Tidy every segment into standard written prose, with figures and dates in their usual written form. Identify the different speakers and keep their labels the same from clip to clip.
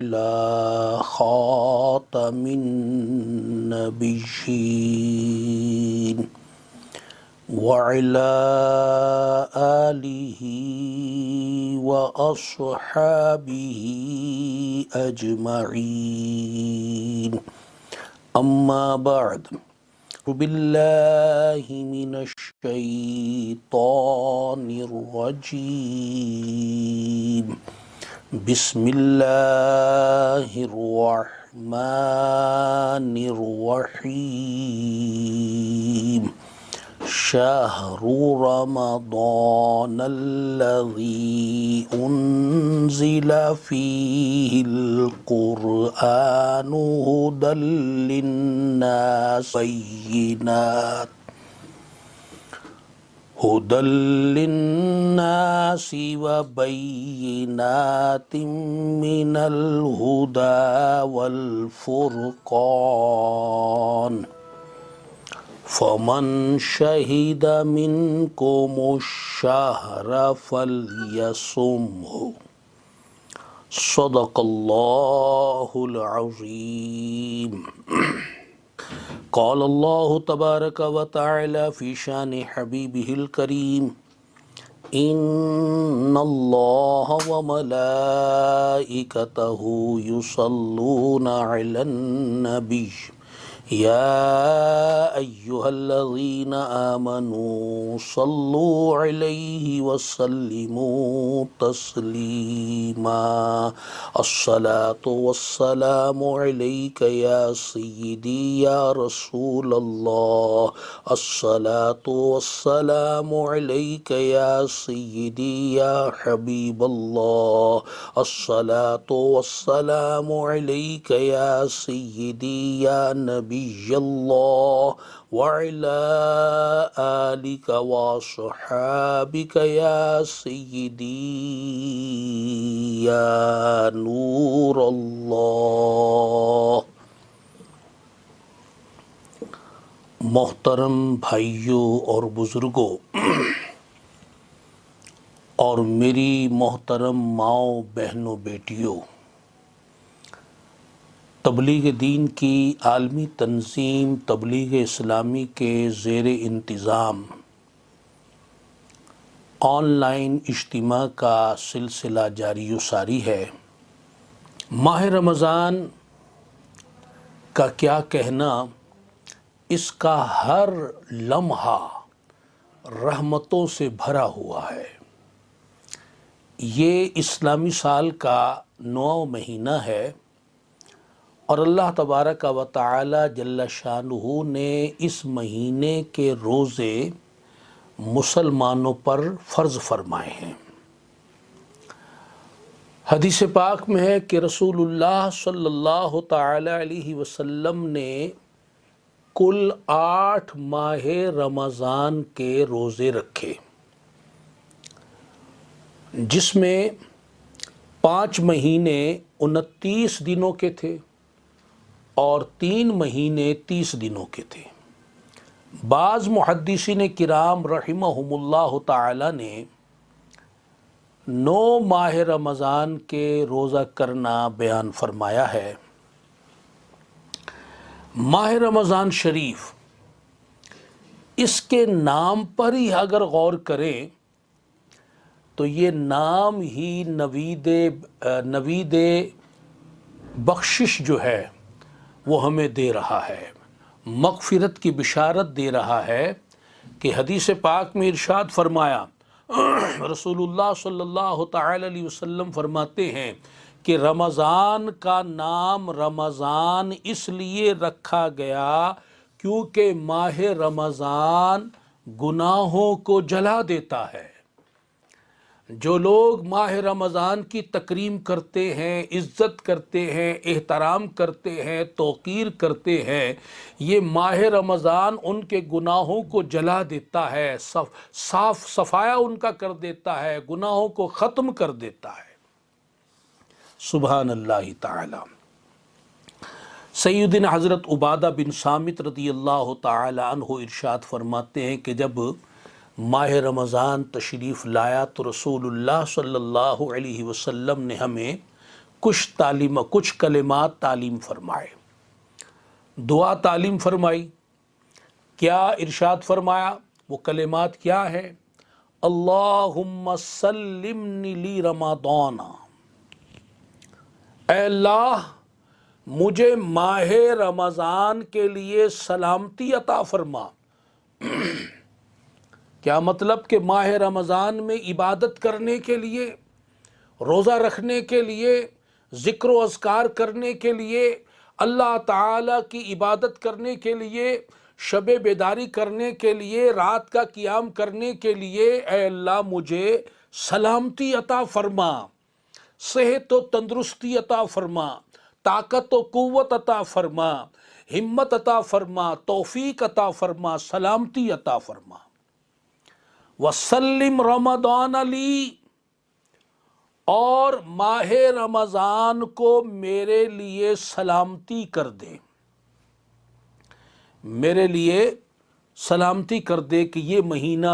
Speaker 1: إلى خاتم النبيين وعلى آله وأصحابه أجمعين أما بعد بالله من الشيطان الرجيم بسم الله الرحمن الرحيم شهر رمضان الذي أنزل فيه القرآن هدى للناس وبينات من الهدى والفرقان فمن شهد منكم الشهر فليصمه صدق الله العظيم قال الله تبارك وتعالى في شان حبيبه الكريم إن الله وملائكته يصلون على النبي يا أيها الذين آمنوا صلوا عليه وسلموا تسليما الصلاة والسلام عليك يا سيدي يا رسول الله الصلاة والسلام عليك يا سيدي يا حبيب الله الصلاة والسلام عليك يا سيدي يا نبي الله وعلى آلك وصحابك يا سيدي يا نور الله۔ محترم بھائیوں اور بزرگوں اور میری محترم ماؤں بہنوں بیٹیوں، تبلیغ دین کی عالمی تنظیم تبلیغ اسلامی کے زیر انتظام آن لائن اجتماع کا سلسلہ جاری و ساری ہے۔ ماہ رمضان کا کیا کہنا، اس کا ہر لمحہ رحمتوں سے بھرا ہوا ہے۔ یہ اسلامی سال کا 9واں مہینہ ہے اور اللہ تبارک و تعالی جل شانہ نے اس مہینے کے روزے مسلمانوں پر فرض فرمائے ہیں۔ حدیث پاک میں ہے کہ رسول اللہ صلی اللہ تعالی علیہ وسلم نے کل 8 ماہ رمضان کے روزے رکھے، جس میں 5 مہینے 29 دنوں کے تھے اور 3 مہینے 30 دنوں کے تھے۔ بعض محدثین کرام رحمہم اللہ تعالی نے 9 ماہ رمضان کے روزہ کرنا بیان فرمایا ہے۔ ماہ رمضان شریف، اس کے نام پر ہی اگر غور کریں تو یہ نام ہی نوید بخشش جو ہے وہ ہمیں دے رہا ہے، مغفرت کی بشارت دے رہا ہے کہ حدیث پاک میں ارشاد فرمایا، رسول اللہ صلی اللہ تعالی علیہ وسلم فرماتے ہیں کہ رمضان کا نام رمضان اس لیے رکھا گیا کیونکہ ماہ رمضان گناہوں کو جلا دیتا ہے۔ جو لوگ ماہ رمضان کی تکریم کرتے ہیں، عزت کرتے ہیں، احترام کرتے ہیں، توقیر کرتے ہیں، یہ ماہ رمضان ان کے گناہوں کو جلا دیتا ہے، صاف صفایا ان کا کر دیتا ہے، گناہوں کو ختم کر دیتا ہے۔ سبحان اللہ تعالی۔ سیدنا حضرت عبادہ بن صامت رضی اللہ تعالی عنہ ارشاد فرماتے ہیں کہ جب ماہ رمضان تشریف لایا تو رسول اللہ صلی اللہ علیہ وسلم نے ہمیں کچھ کلمات تعلیم فرمائے. دعا تعلیم فرمائی. کیا ارشاد فرمایا؟ وہ کلمات کیا ہے؟ اللہم سلمنی لی رمضان، اے اللہ مجھے ماہ رمضان کے لیے سلامتی عطا فرما. کیا مطلب کہ ماہ رمضان میں عبادت کرنے کے لیے، روزہ رکھنے کے لیے، ذکر و اذکار کرنے کے لیے، اللہ تعالیٰ کی عبادت کرنے کے لیے، شب بیداری کرنے کے لیے، رات کا قیام کرنے کے لیے اے اللہ مجھے سلامتی عطا فرما، صحت و تندرستی عطا فرما، طاقت و قوت عطا فرما، ہمت عطا فرما، توفیق عطا فرما، سلامتی عطا فرما. وسلم رمضان علی، اور ماہ رمضان کو میرے لیے سلامتی کر دے، میرے لیے سلامتی کر دے کہ یہ مہینہ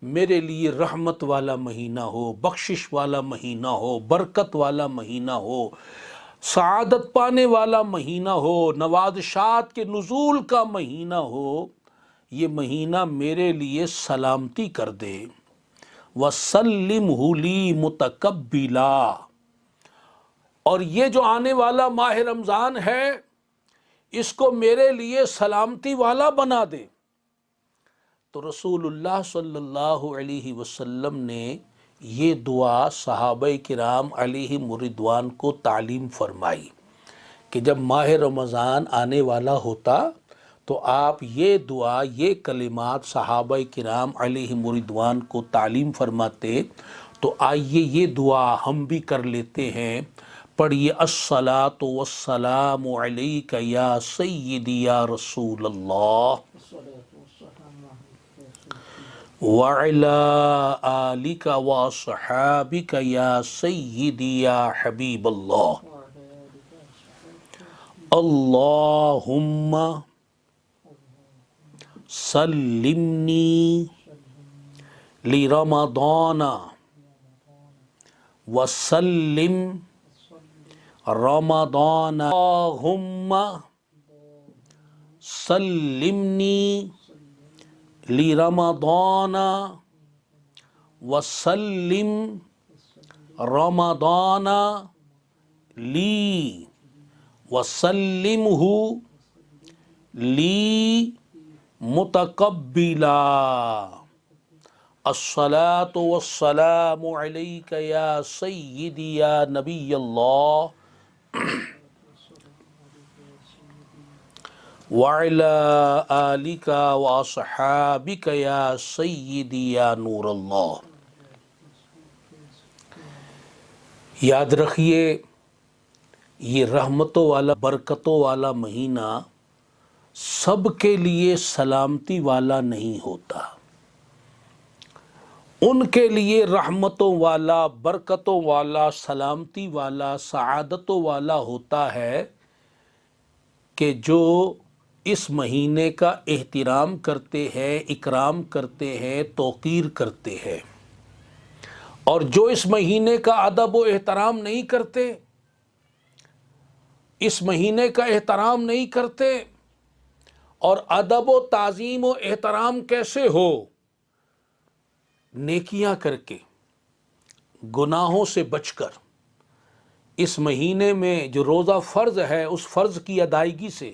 Speaker 1: میرے لیے رحمت والا مہینہ ہو، بخشش والا مہینہ ہو، برکت والا مہینہ ہو، سعادت پانے والا مہینہ ہو، نوازشات کے نزول کا مہینہ ہو. یہ مہینہ میرے لیے سلامتی کر دے. وَسَلِّمْهُ لِي مُتَقَبِّلًا، اور یہ جو آنے والا ماہ رمضان ہے اس کو میرے لیے سلامتی والا بنا دے. تو رسول اللہ صلی اللہ علیہ وسلم نے یہ دعا صحابہ کرام علیہم رضوان کو تعلیم فرمائی کہ جب ماہ رمضان آنے والا ہوتا تو آپ یہ دعا، یہ کلمات صحابہ کرام علیہم رضوان کو تعلیم فرماتے. تو آئیے یہ دعا ہم بھی کر لیتے ہیں. پڑھیے الصلاۃ والسلام علیک یا سیدی یا رسول اللہ وعلی آلک واصحابک یا سیدی یا حبیب اللہ. اللہم سلمنی لرمضان وسلم رمضان. اللہم سلمنی لرمضان وسلم رمضان لی وسلمہ لی متقبلا. الصلاۃ والسلام علیک یا سیدی یا نبی اللہ وعلی آلک واصحابک یا سیدی یا نور اللہ. یاد رکھیے یہ رحمتوں والا، برکتوں والا مہینہ سب کے لیے سلامتی والا نہیں ہوتا. ان کے لیے رحمتوں والا، برکتوں والا، سلامتی والا، سعادتوں والا ہوتا ہے کہ جو اس مہینے کا احترام کرتے ہیں، اکرام کرتے ہیں، توقیر کرتے ہیں. اور جو اس مہینے کا ادب و احترام نہیں کرتے، اس مہینے کا احترام نہیں کرتے، اور ادب و تعظیم و احترام کیسے ہو؟ نیکیاں کر کے، گناہوں سے بچ کر. اس مہینے میں جو روزہ فرض ہے اس فرض کی ادائیگی سے،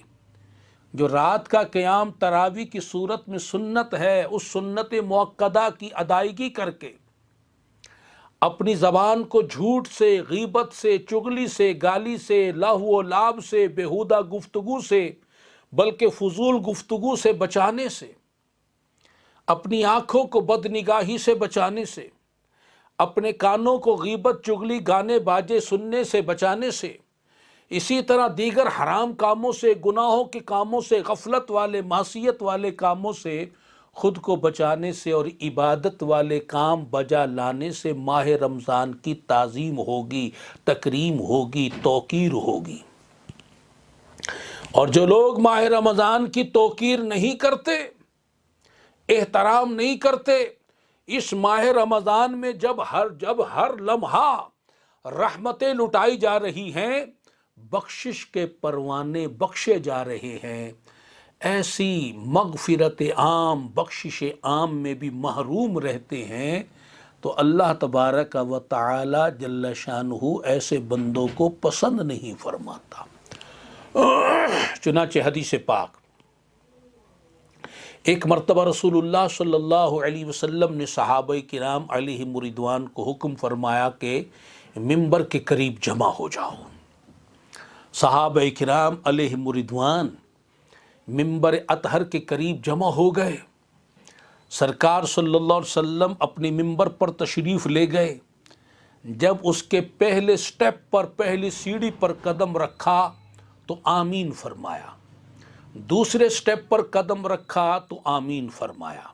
Speaker 1: جو رات کا قیام تراویح کی صورت میں سنت ہے اس سنت مؤکدہ کی ادائیگی کر کے، اپنی زبان کو جھوٹ سے، غیبت سے، چغلی سے، گالی سے، لہو و لعب سے، بیہودہ گفتگو سے، بلکہ فضول گفتگو سے بچانے سے، اپنی آنکھوں کو بد نگاہی سے بچانے سے، اپنے کانوں کو غیبت، چغلی، گانے باجے سننے سے بچانے سے، اسی طرح دیگر حرام کاموں سے، گناہوں کے کاموں سے، غفلت والے، معصیت والے کاموں سے خود کو بچانے سے، اور عبادت والے کام بجا لانے سے ماہ رمضان کی تعظیم ہوگی، تکریم ہوگی، توقیر ہوگی. اور جو لوگ ماہ رمضان کی توقیر نہیں کرتے، احترام نہیں کرتے، اس ماہ رمضان میں جب ہر لمحہ رحمتیں لٹائی جا رہی ہیں، بخشش کے پروانے بخشے جا رہے ہیں، ایسی مغفرت عام، بخشش عام میں بھی محروم رہتے ہیں، تو اللہ تبارک و تعالی جل شانہ ایسے بندوں کو پسند نہیں فرماتا۔ چنانچہ حدیث پاک، ایک مرتبہ رسول اللہ صلی اللہ علیہ وسلم نے صحابہ کرام علیہم رضوان کو حکم فرمایا کہ ممبر کے قریب جمع ہو جاؤ۔ صحابہ کرام علیہم رضوان ممبر اطہر کے قریب جمع ہو گئے۔ سرکار صلی اللہ علیہ وسلم اپنے ممبر پر تشریف لے گئے۔ جب اس کے پہلے سٹیپ پر، پہلی سیڑھی پر قدم رکھا تو آمین فرمایا، دوسرے سٹیپ پر قدم رکھا تو آمین فرمایا،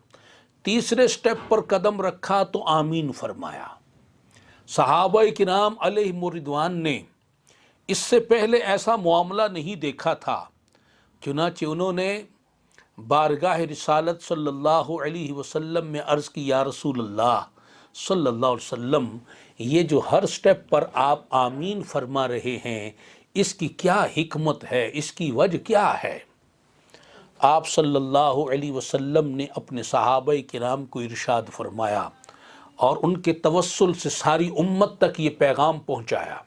Speaker 1: تیسرے سٹیپ پر قدم رکھا تو آمین فرمایا۔ صحابہ کرام علیہم رضوان نے اس سے پہلے ایسا معاملہ نہیں دیکھا تھا، چنانچہ انہوں نے بارگاہ رسالت صلی اللہ علیہ وسلم میں عرض کی، یا رسول اللہ صلی اللہ علیہ وسلم، یہ جو ہر سٹیپ پر آپ آمین فرما رہے ہیں، اس کی کیا حکمت ہے، اس کی وجہ کیا ہے؟ آپ صلی اللہ علیہ وسلم نے اپنے صحابہ کرام کو ارشاد فرمایا اور ان کے توسل سے ساری امت تک یہ پیغام پہنچایا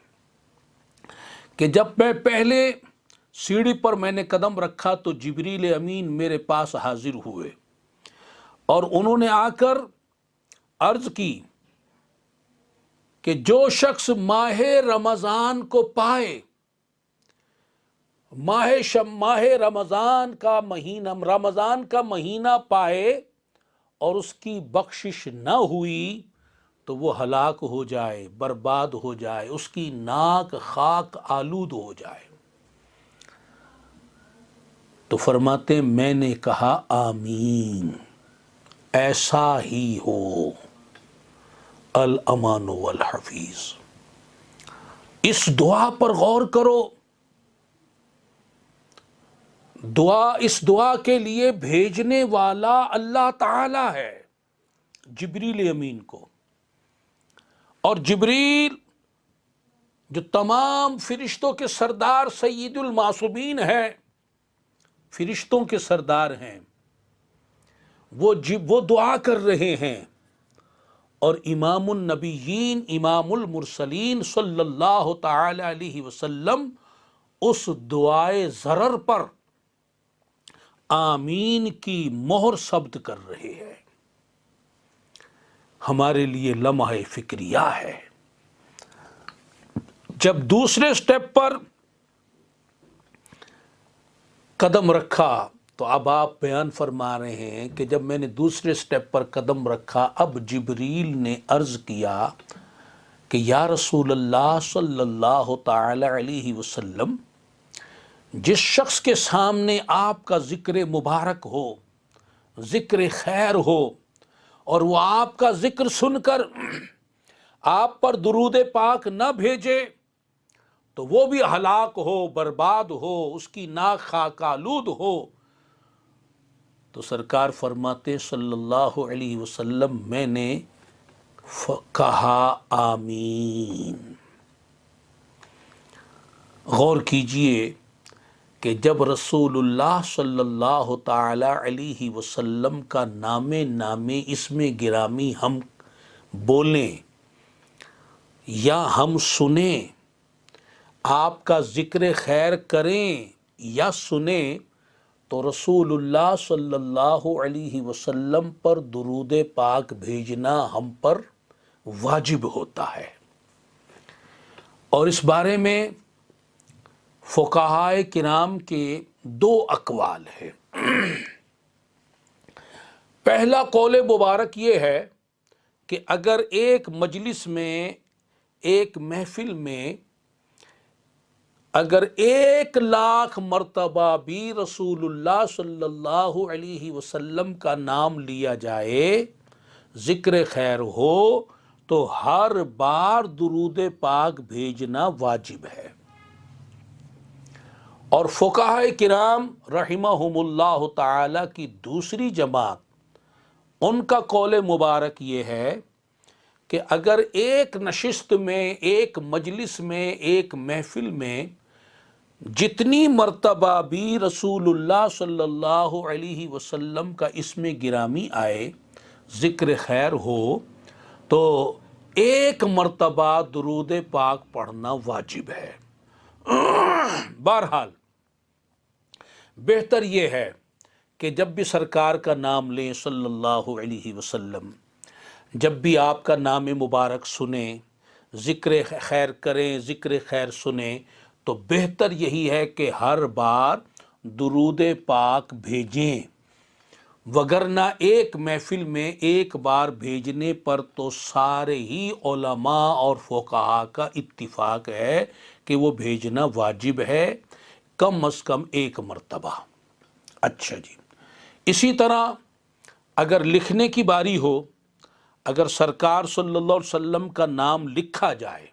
Speaker 1: کہ جب میں پہلے سیڑھی پر میں نے قدم رکھا تو جبریل امین میرے پاس حاضر ہوئے اور انہوں نے آ کر عرض کی کہ جو شخص ماہ رمضان کو پائے، ماہ رمضان کا مہینہ پائے اور اس کی بخشش نہ ہوئی تو وہ ہلاک ہو جائے، برباد ہو جائے، اس کی ناک خاک آلود ہو جائے۔ تو فرماتے میں نے کہا آمین، ایسا ہی ہو، الامان والحفیظ۔ اس دعا پر غور کرو، اس دعا کے لیے بھیجنے والا اللہ تعالی ہے جبریل امین کو، اور جبریل جو تمام فرشتوں کے سردار سید المعصومین ہے، فرشتوں کے سردار ہیں، وہ دعا کر رہے ہیں، اور امام النبیین امام المرسلین صلی اللہ تعالی علیہ وسلم اس دعائے ضرر پر آمین کی مہر ثبت کر رہے ہیں۔ ہمارے لیے لمحہ فکریہ ہے۔ جب دوسرے سٹیپ پر قدم رکھا تو اب آپ بیان فرما رہے ہیں کہ جب میں نے دوسرے سٹیپ پر قدم رکھا، اب جبریل نے عرض کیا کہ یا رسول اللہ صلی اللہ تعالی علیہ وسلم، جس شخص کے سامنے آپ کا ذکر مبارک ہو، ذکر خیر ہو، اور وہ آپ کا ذکر سن کر آپ پر درود پاک نہ بھیجے تو وہ بھی ہلاک ہو، برباد ہو، اس کی ناک خاک آلود ہو۔ تو سرکار فرماتے صلی اللہ علیہ وسلم میں نے کہا آمین۔ غور کیجئے کہ جب رسول اللہ صلی اللہ تعالی علیہ وسلم کا نام اسم گرامی ہم بولیں یا ہم سنیں، آپ کا ذکر خیر کریں یا سنیں، تو رسول اللہ صلی اللہ علیہ وسلم پر درود پاک بھیجنا ہم پر واجب ہوتا ہے۔ اور اس بارے میں فقہائے کرام کے دو اقوال ہیں۔ پہلا قول مبارک یہ ہے کہ اگر ایک مجلس میں، ایک محفل میں اگر 1,00,000 مرتبہ بھی رسول اللہ صلی اللہ علیہ وسلم کا نام لیا جائے، ذکر خیر ہو، تو ہر بار درود پاک بھیجنا واجب ہے۔ اور فقہائے کرام رحمہم اللہ تعالی کی دوسری جماعت، ان کا قول مبارک یہ ہے کہ اگر ایک نشست میں، ایک مجلس میں، ایک محفل میں جتنی مرتبہ بھی رسول اللہ صلی اللہ علیہ وسلم کا اسم گرامی آئے، ذکر خیر ہو، تو ایک مرتبہ درود پاک پڑھنا واجب ہے۔ بہرحال بہتر یہ ہے کہ جب بھی سرکار کا نام لیں صلی اللہ علیہ وسلم، جب بھی آپ کا نام مبارک سنیں، ذکر خیر کریں، ذکر خیر سنیں، تو بہتر یہی ہے کہ ہر بار درود پاک بھیجیں، وگرنہ ایک محفل میں ایک بار بھیجنے پر تو سارے ہی علماء اور فقہاء کا اتفاق ہے کہ وہ بھیجنا واجب ہے، کم از کم ایک مرتبہ۔ اچھا جی، اسی طرح اگر لکھنے کی باری ہو، اگر سرکار صلی اللہ علیہ وسلم کا نام لکھا جائے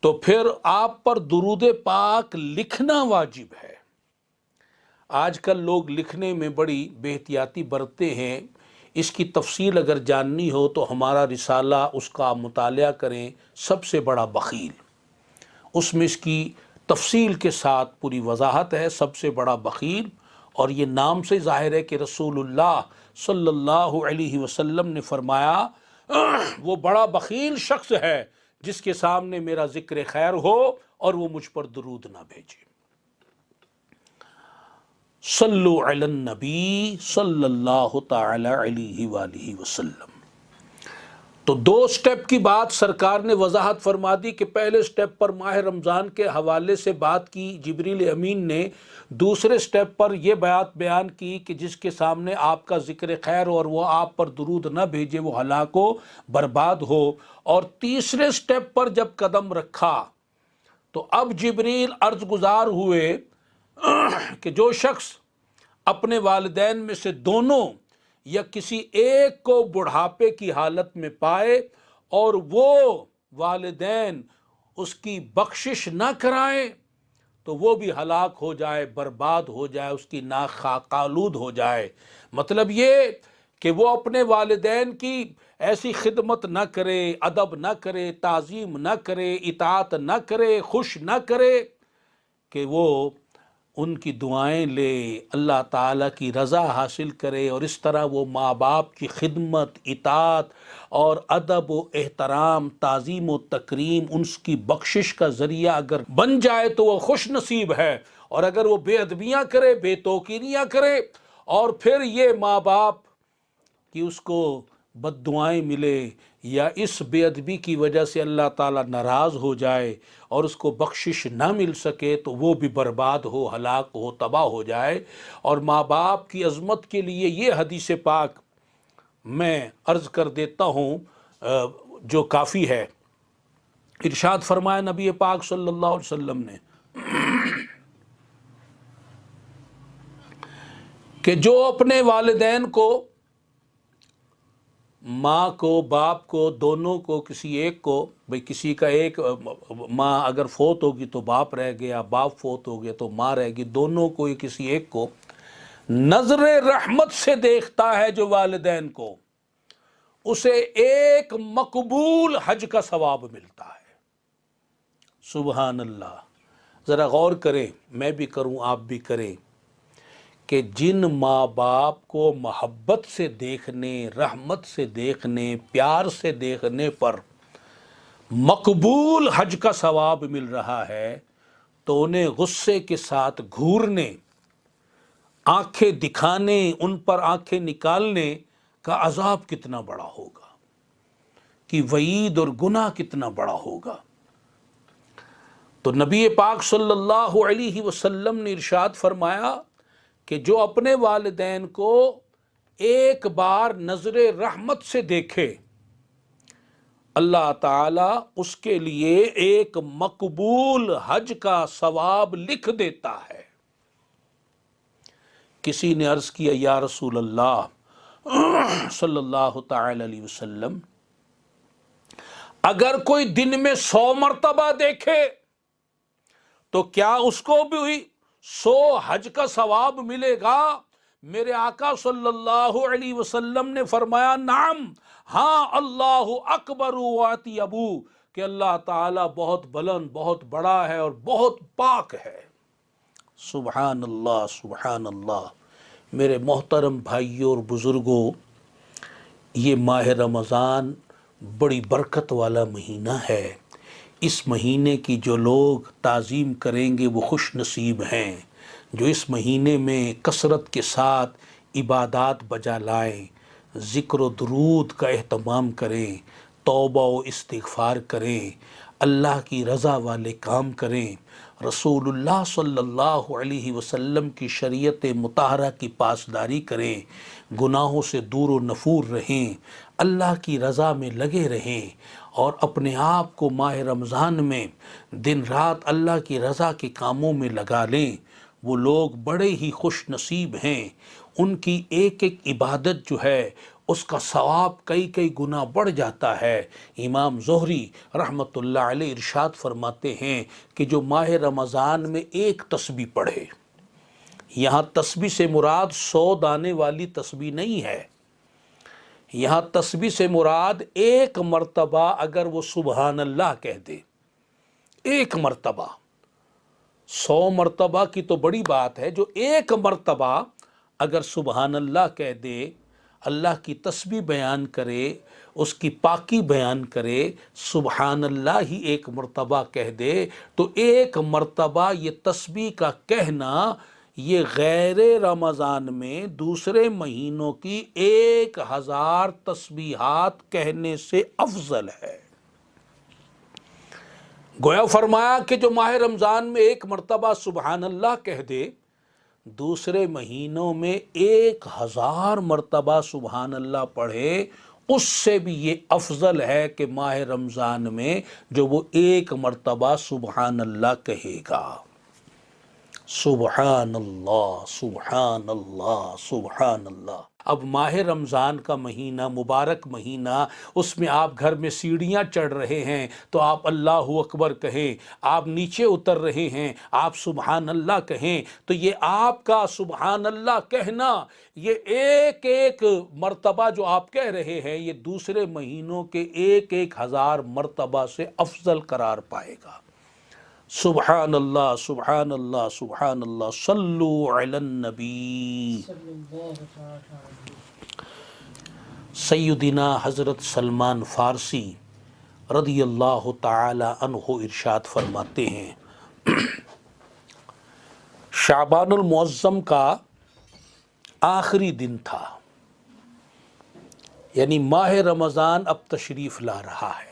Speaker 1: تو پھر آپ پر درود پاک لکھنا واجب ہے۔ آج کل لوگ لکھنے میں بڑی بے احتیاطی برتتے ہیں، اس کی تفصیل اگر جاننی ہو تو ہمارا رسالہ، اس کا مطالعہ کریں، سب سے بڑا بخیل، اس میں اس کی تفصیل کے ساتھ پوری وضاحت ہے، سب سے بڑا بخیل۔ اور یہ نام سے ظاہر ہے کہ رسول اللہ صلی اللہ علیہ وسلم نے فرمایا وہ بڑا بخیل شخص ہے جس کے سامنے میرا ذکر خیر ہو اور وہ مجھ پر درود نہ بھیجے۔ صلو علی النبی صلی اللہ تعالی علیہ وآلہ وسلم۔ تو دو سٹیپ کی بات سرکار نے وضاحت فرما دی کہ پہلے سٹیپ پر ماہ رمضان کے حوالے سے بات کی جبریل امین نے، دوسرے سٹیپ پر یہ بات بیان کی کہ جس کے سامنے آپ کا ذکر خیر اور وہ آپ پر درود نہ بھیجے وہ ہلاک ہو، برباد ہو، اور تیسرے سٹیپ پر جب قدم رکھا تو اب جبریل عرض گزار ہوئے کہ جو شخص اپنے والدین میں سے دونوں یا کسی ایک کو بڑھاپے کی حالت میں پائے اور وہ والدین اس کی بخشش نہ کرائیں تو وہ بھی ہلاک ہو جائے، برباد ہو جائے، اس کی ناک خاک آلود ہو جائے۔ مطلب یہ کہ وہ اپنے والدین کی ایسی خدمت نہ کرے، ادب نہ کرے، تعظیم نہ کرے، اطاعت نہ کرے، خوش نہ کرے کہ وہ ان کی دعائیں لے، اللہ تعالیٰ کی رضا حاصل کرے، اور اس طرح وہ ماں باپ کی خدمت، اطاعت اور ادب و احترام، تعظیم و تکریم، ان کی بخشش کا ذریعہ اگر بن جائے تو وہ خوش نصیب ہے، اور اگر وہ بے ادبیاں کرے، بے توقیریاں کرے، اور پھر یہ ماں باپ کہ اس کو بد دعائیں ملے یا اس بے ادبی کی وجہ سے اللہ تعالیٰ ناراض ہو جائے اور اس کو بخشش نہ مل سکے تو وہ بھی برباد ہو، ہلاک ہو، تباہ ہو جائے۔ اور ماں باپ کی عظمت کے لیے یہ حدیث پاک میں عرض کر دیتا ہوں جو کافی ہے۔ ارشاد فرمایا نبی پاک صلی اللہ علیہ وسلم نے کہ جو اپنے والدین کو، ماں کو، باپ کو، دونوں کو، کسی ایک کو، بھئی کسی کا ایک ماں اگر فوت ہوگی تو باپ رہ گیا، باپ فوت ہو گیا تو ماں رہ گی، دونوں کو یا کسی ایک کو نظر رحمت سے دیکھتا ہے جو والدین کو، اسے ایک مقبول حج کا ثواب ملتا ہے۔ سبحان اللہ، ذرا غور کریں، میں بھی کروں، آپ بھی کریں کہ جن ماں باپ کو محبت سے دیکھنے، رحمت سے دیکھنے، پیار سے دیکھنے پر مقبول حج کا ثواب مل رہا ہے تو انہیں غصے کے ساتھ گھورنے، آنکھیں دکھانے، ان پر آنکھیں نکالنے کا عذاب کتنا بڑا ہوگا، کہ وعید اور گناہ کتنا بڑا ہوگا۔ تو نبی پاک صلی اللہ علیہ وسلم نے ارشاد فرمایا کہ جو اپنے والدین کو ایک بار نظر رحمت سے دیکھے، اللہ تعالیٰ اس کے لیے ایک مقبول حج کا ثواب لکھ دیتا ہے۔ کسی نے عرض کیا یا رسول اللہ صلی اللہ تعالی علیہ وسلم، اگر کوئی دن میں 100 مرتبہ دیکھے تو کیا اس کو بھی 100 حج کا ثواب ملے گا؟ میرے آقا صلی اللہ علیہ وسلم نے فرمایا نعم، ہاں، اللہ اکبر و اطیب، کہ اللہ تعالیٰ بہت بلند، بہت بڑا ہے اور بہت پاک ہے۔ سبحان اللہ، سبحان اللہ۔ میرے محترم بھائیوں اور بزرگوں، یہ ماہ رمضان بڑی برکت والا مہینہ ہے۔ اس مہینے کی جو لوگ تعظیم کریں گے وہ خوش نصیب ہیں، جو اس مہینے میں کثرت کے ساتھ عبادات بجا لائیں، ذکر و درود کا اہتمام کریں، توبہ و استغفار کریں، اللہ کی رضا والے کام کریں، رسول اللہ صلی اللہ علیہ وسلم کی شریعت مطہرہ کی پاسداری کریں، گناہوں سے دور و نفور رہیں، اللہ کی رضا میں لگے رہیں، اور اپنے آپ کو ماہ رمضان میں دن رات اللہ کی رضا کے کاموں میں لگا لیں، وہ لوگ بڑے ہی خوش نصیب ہیں۔ ان کی ایک ایک عبادت جو ہے اس کا ثواب کئی گنا بڑھ جاتا ہے۔ امام زہری رحمۃ اللہ علیہ ارشاد فرماتے ہیں کہ جو ماہ رمضان میں ایک تسبیح پڑھے، یہاں تسبیح سے مراد 100 دانے والی تسبیح نہیں ہے، یہاں تسبیح سے مراد ایک مرتبہ اگر وہ سبحان اللہ کہہ دے، ایک مرتبہ، 100 مرتبہ کی تو بڑی بات ہے، جو ایک مرتبہ اگر سبحان اللہ کہہ دے، اللہ کی تسبیح بیان کرے، اس کی پاکی بیان کرے، سبحان اللہ ہی ایک مرتبہ کہہ دے، تو ایک مرتبہ یہ تسبیح کا کہنا یہ غیر رمضان میں دوسرے مہینوں کی 1000 تسبیحات کہنے سے افضل ہے۔ گویا فرمایا کہ جو ماہ رمضان میں ایک مرتبہ سبحان اللہ کہہ دے، دوسرے مہینوں میں 1000 مرتبہ سبحان اللہ پڑھے، اس سے بھی یہ افضل ہے کہ ماہ رمضان میں جو وہ ایک مرتبہ سبحان اللہ کہے گا۔ سبحان اللہ، سبحان اللہ، سبحان اللہ۔ اب ماہ رمضان کا مہینہ، مبارک مہینہ، اس میں آپ گھر میں سیڑھیاں چڑھ رہے ہیں تو آپ اللہ اکبر کہیں، آپ نیچے اتر رہے ہیں آپ سبحان اللہ کہیں، تو یہ آپ کا سبحان اللہ کہنا، یہ ایک ایک مرتبہ جو آپ کہہ رہے ہیں، یہ دوسرے مہینوں کے 1000 مرتبہ سے افضل قرار پائے گا۔ سبحان اللہ، سبحان اللہ، سبحان اللہ، صلو علی النبی۔ سیدنا حضرت سلمان فارسی رضی اللہ تعالی عنہ ارشاد فرماتے ہیں، شعبان المعظم کا آخری دن تھا، یعنی ماہ رمضان اب تشریف لا رہا ہے۔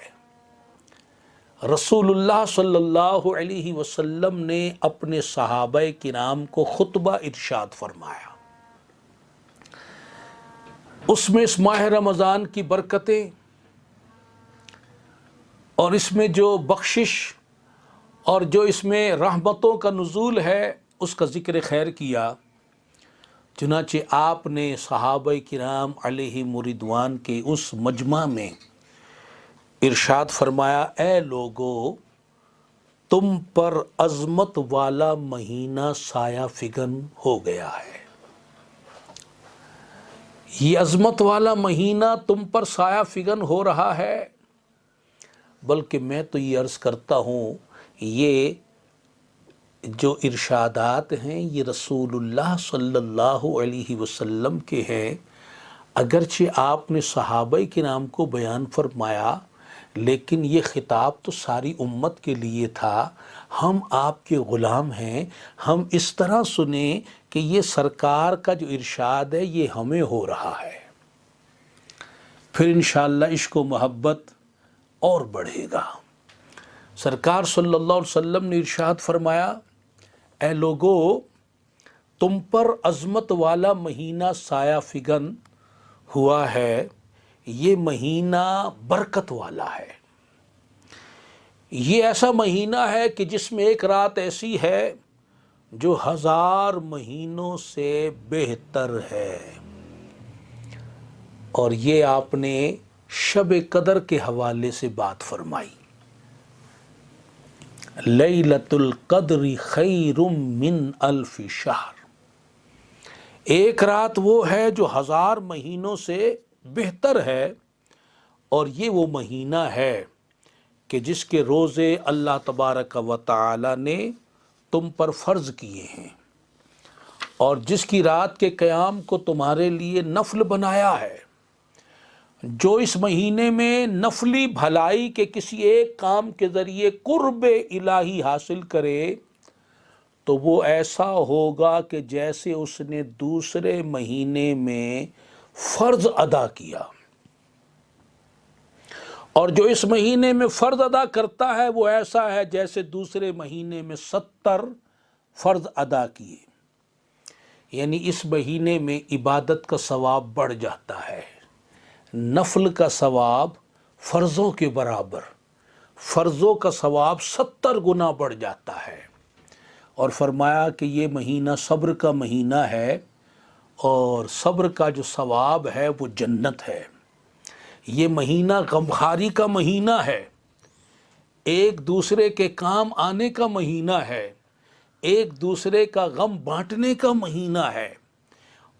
Speaker 1: رسول اللہ صلی اللہ علیہ وسلم نے اپنے صحابہ کرام کو خطبہ ارشاد فرمایا، اس میں اس ماہ رمضان کی برکتیں اور اس میں جو بخشش اور جو اس میں رحمتوں کا نزول ہے اس کا ذکر خیر کیا۔ چنانچہ آپ نے صحابہ کرام علیہم رضوان کے اس مجمع میں ارشاد فرمایا، اے لوگو، تم پر عظمت والا مہینہ سایہ فگن ہو گیا ہے، یہ عظمت والا مہینہ تم پر سایہ فگن ہو رہا ہے، بلکہ میں تو یہ عرض کرتا ہوں، یہ جو ارشادات ہیں یہ رسول اللہ صلی اللہ علیہ وسلم کے ہیں۔ اگرچہ آپ نے صحابہ کرام کو بیان فرمایا، لیکن یہ خطاب تو ساری امت کے لیے تھا۔ ہم آپ کے غلام ہیں، ہم اس طرح سنیں کہ یہ سرکار کا جو ارشاد ہے یہ ہمیں ہو رہا ہے، پھر انشاءاللہ عشق و محبت اور بڑھے گا۔ سرکار صلی اللہ علیہ وسلم نے ارشاد فرمایا، اے لوگو، تم پر عظمت والا مہینہ سایہ فگن ہوا ہے، یہ مہینہ برکت والا ہے، یہ ایسا مہینہ ہے کہ جس میں ایک رات ایسی ہے جو 1000 مہینوں سے بہتر ہے۔ اور یہ آپ نے شب قدر کے حوالے سے بات فرمائی، لیلۃ القدر خیر من الف شہر، ایک رات وہ ہے جو 1000 مہینوں سے بہتر ہے، اور یہ وہ مہینہ ہے کہ جس کے روزے اللہ تبارک و تعالی نے تم پر فرض کیے ہیں، اور جس کی رات کے قیام کو تمہارے لیے نفل بنایا ہے۔ جو اس مہینے میں نفلی بھلائی کے کسی ایک کام کے ذریعے قرب الہی حاصل کرے تو وہ ایسا ہوگا کہ جیسے اس نے دوسرے مہینے میں فرض ادا کیا، اور جو اس مہینے میں فرض ادا کرتا ہے وہ ایسا ہے جیسے دوسرے مہینے میں 70 فرض ادا کیے۔ یعنی اس مہینے میں عبادت کا ثواب بڑھ جاتا ہے، نفل کا ثواب فرضوں کے برابر، فرضوں کا ثواب 70 گنا بڑھ جاتا ہے۔ اور فرمایا کہ یہ مہینہ صبر کا مہینہ ہے، اور صبر کا جو ثواب ہے وہ جنت ہے۔ یہ مہینہ غمخواری کا مہینہ ہے، ایک دوسرے کے کام آنے کا مہینہ ہے، ایک دوسرے کا غم بانٹنے کا مہینہ ہے،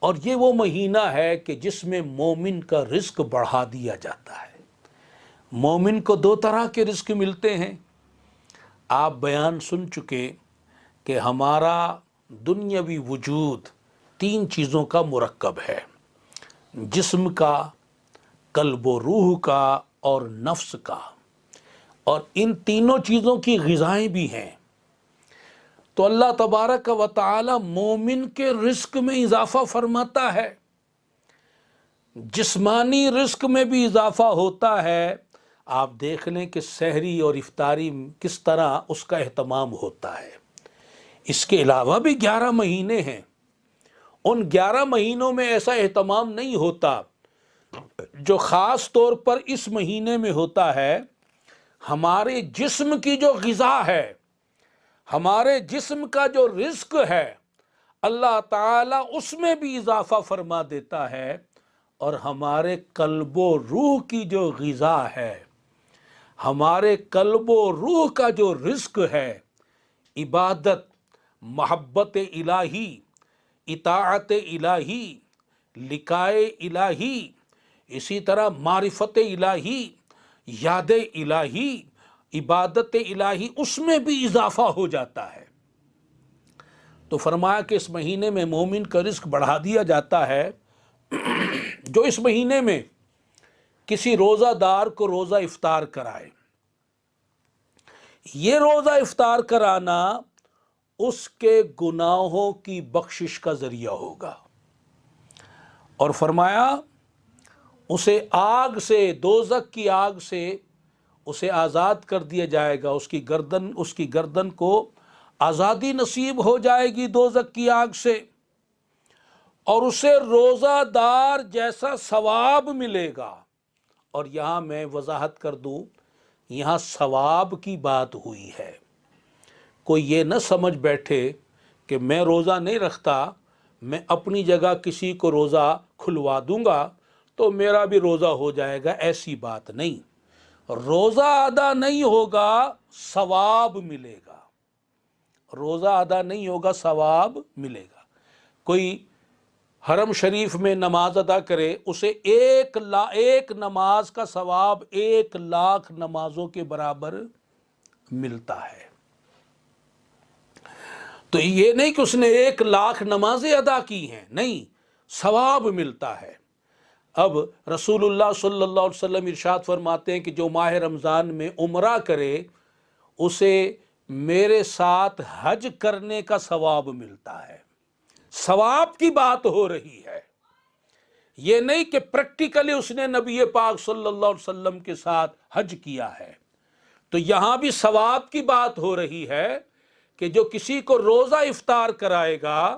Speaker 1: اور یہ وہ مہینہ ہے کہ جس میں مومن کا رزق بڑھا دیا جاتا ہے۔ مومن کو 2 طرح کے رزق ملتے ہیں۔ آپ بیان سن چکے کہ ہمارا دنیاوی وجود 3 چیزوں کا مرکب ہے، جسم کا، قلب و روح کا اور نفس کا، اور ان تینوں چیزوں کی غذائیں بھی ہیں۔ تو اللہ تبارک و تعالی مومن کے رزق میں اضافہ فرماتا ہے، جسمانی رزق میں بھی اضافہ ہوتا ہے۔ آپ دیکھ لیں کہ سحری اور افطاری کس طرح اس کا اہتمام ہوتا ہے۔ اس کے علاوہ بھی 11 مہینے ہیں، ان 11 مہینوں میں ایسا اہتمام نہیں ہوتا جو خاص طور پر اس مہینے میں ہوتا ہے۔ ہمارے جسم کی جو غذا ہے، ہمارے جسم کا جو رزق ہے، اللہ تعالیٰ اس میں بھی اضافہ فرما دیتا ہے، اور ہمارے قلب و روح کی جو غذا ہے، ہمارے قلب و روح کا جو رزق ہے، عبادت، محبت الہی، اطاعت الہی، لقائے الہی، اسی طرح معرفت الہی، یاد الہی، عبادت الہی، اس میں بھی اضافہ ہو جاتا ہے۔ تو فرمایا کہ اس مہینے میں مومن کا رزق بڑھا دیا جاتا ہے۔ جو اس مہینے میں کسی روزہ دار کو روزہ افطار کرائے، یہ روزہ افطار کرانا اس کے گناہوں کی بخشش کا ذریعہ ہوگا، اور فرمایا اسے آگ سے، دوزخ کی آگ سے اسے آزاد کر دیا جائے گا، اس کی گردن کو آزادی نصیب ہو جائے گی دوزخ کی آگ سے، اور اسے روزہ دار جیسا ثواب ملے گا۔ اور یہاں میں وضاحت کر دوں، یہاں ثواب کی بات ہوئی ہے۔ کوئی یہ نہ سمجھ بیٹھے کہ میں روزہ نہیں رکھتا، میں اپنی جگہ کسی کو روزہ کھلوا دوں گا تو میرا بھی روزہ ہو جائے گا، ایسی بات نہیں۔ روزہ ادا نہیں ہوگا، ثواب ملے گا، روزہ ادا نہیں ہوگا، ثواب ملے گا۔ کوئی حرم شریف میں نماز ادا کرے، اسے ایک نماز کا ثواب 1,00,000 نمازوں کے برابر ملتا ہے۔ تو یہ نہیں کہ اس نے 1,00,000 نمازیں ادا کی ہیں، نہیں، ثواب ملتا ہے۔ اب رسول اللہ صلی اللہ علیہ وسلم ارشاد فرماتے ہیں کہ جو ماہ رمضان میں عمرہ کرے اسے میرے ساتھ حج کرنے کا ثواب ملتا ہے۔ ثواب کی بات ہو رہی ہے، یہ نہیں کہ پریکٹیکلی اس نے نبی پاک صلی اللہ علیہ وسلم کے ساتھ حج کیا ہے۔ تو یہاں بھی ثواب کی بات ہو رہی ہے کہ جو کسی کو روزہ افطار کرائے گا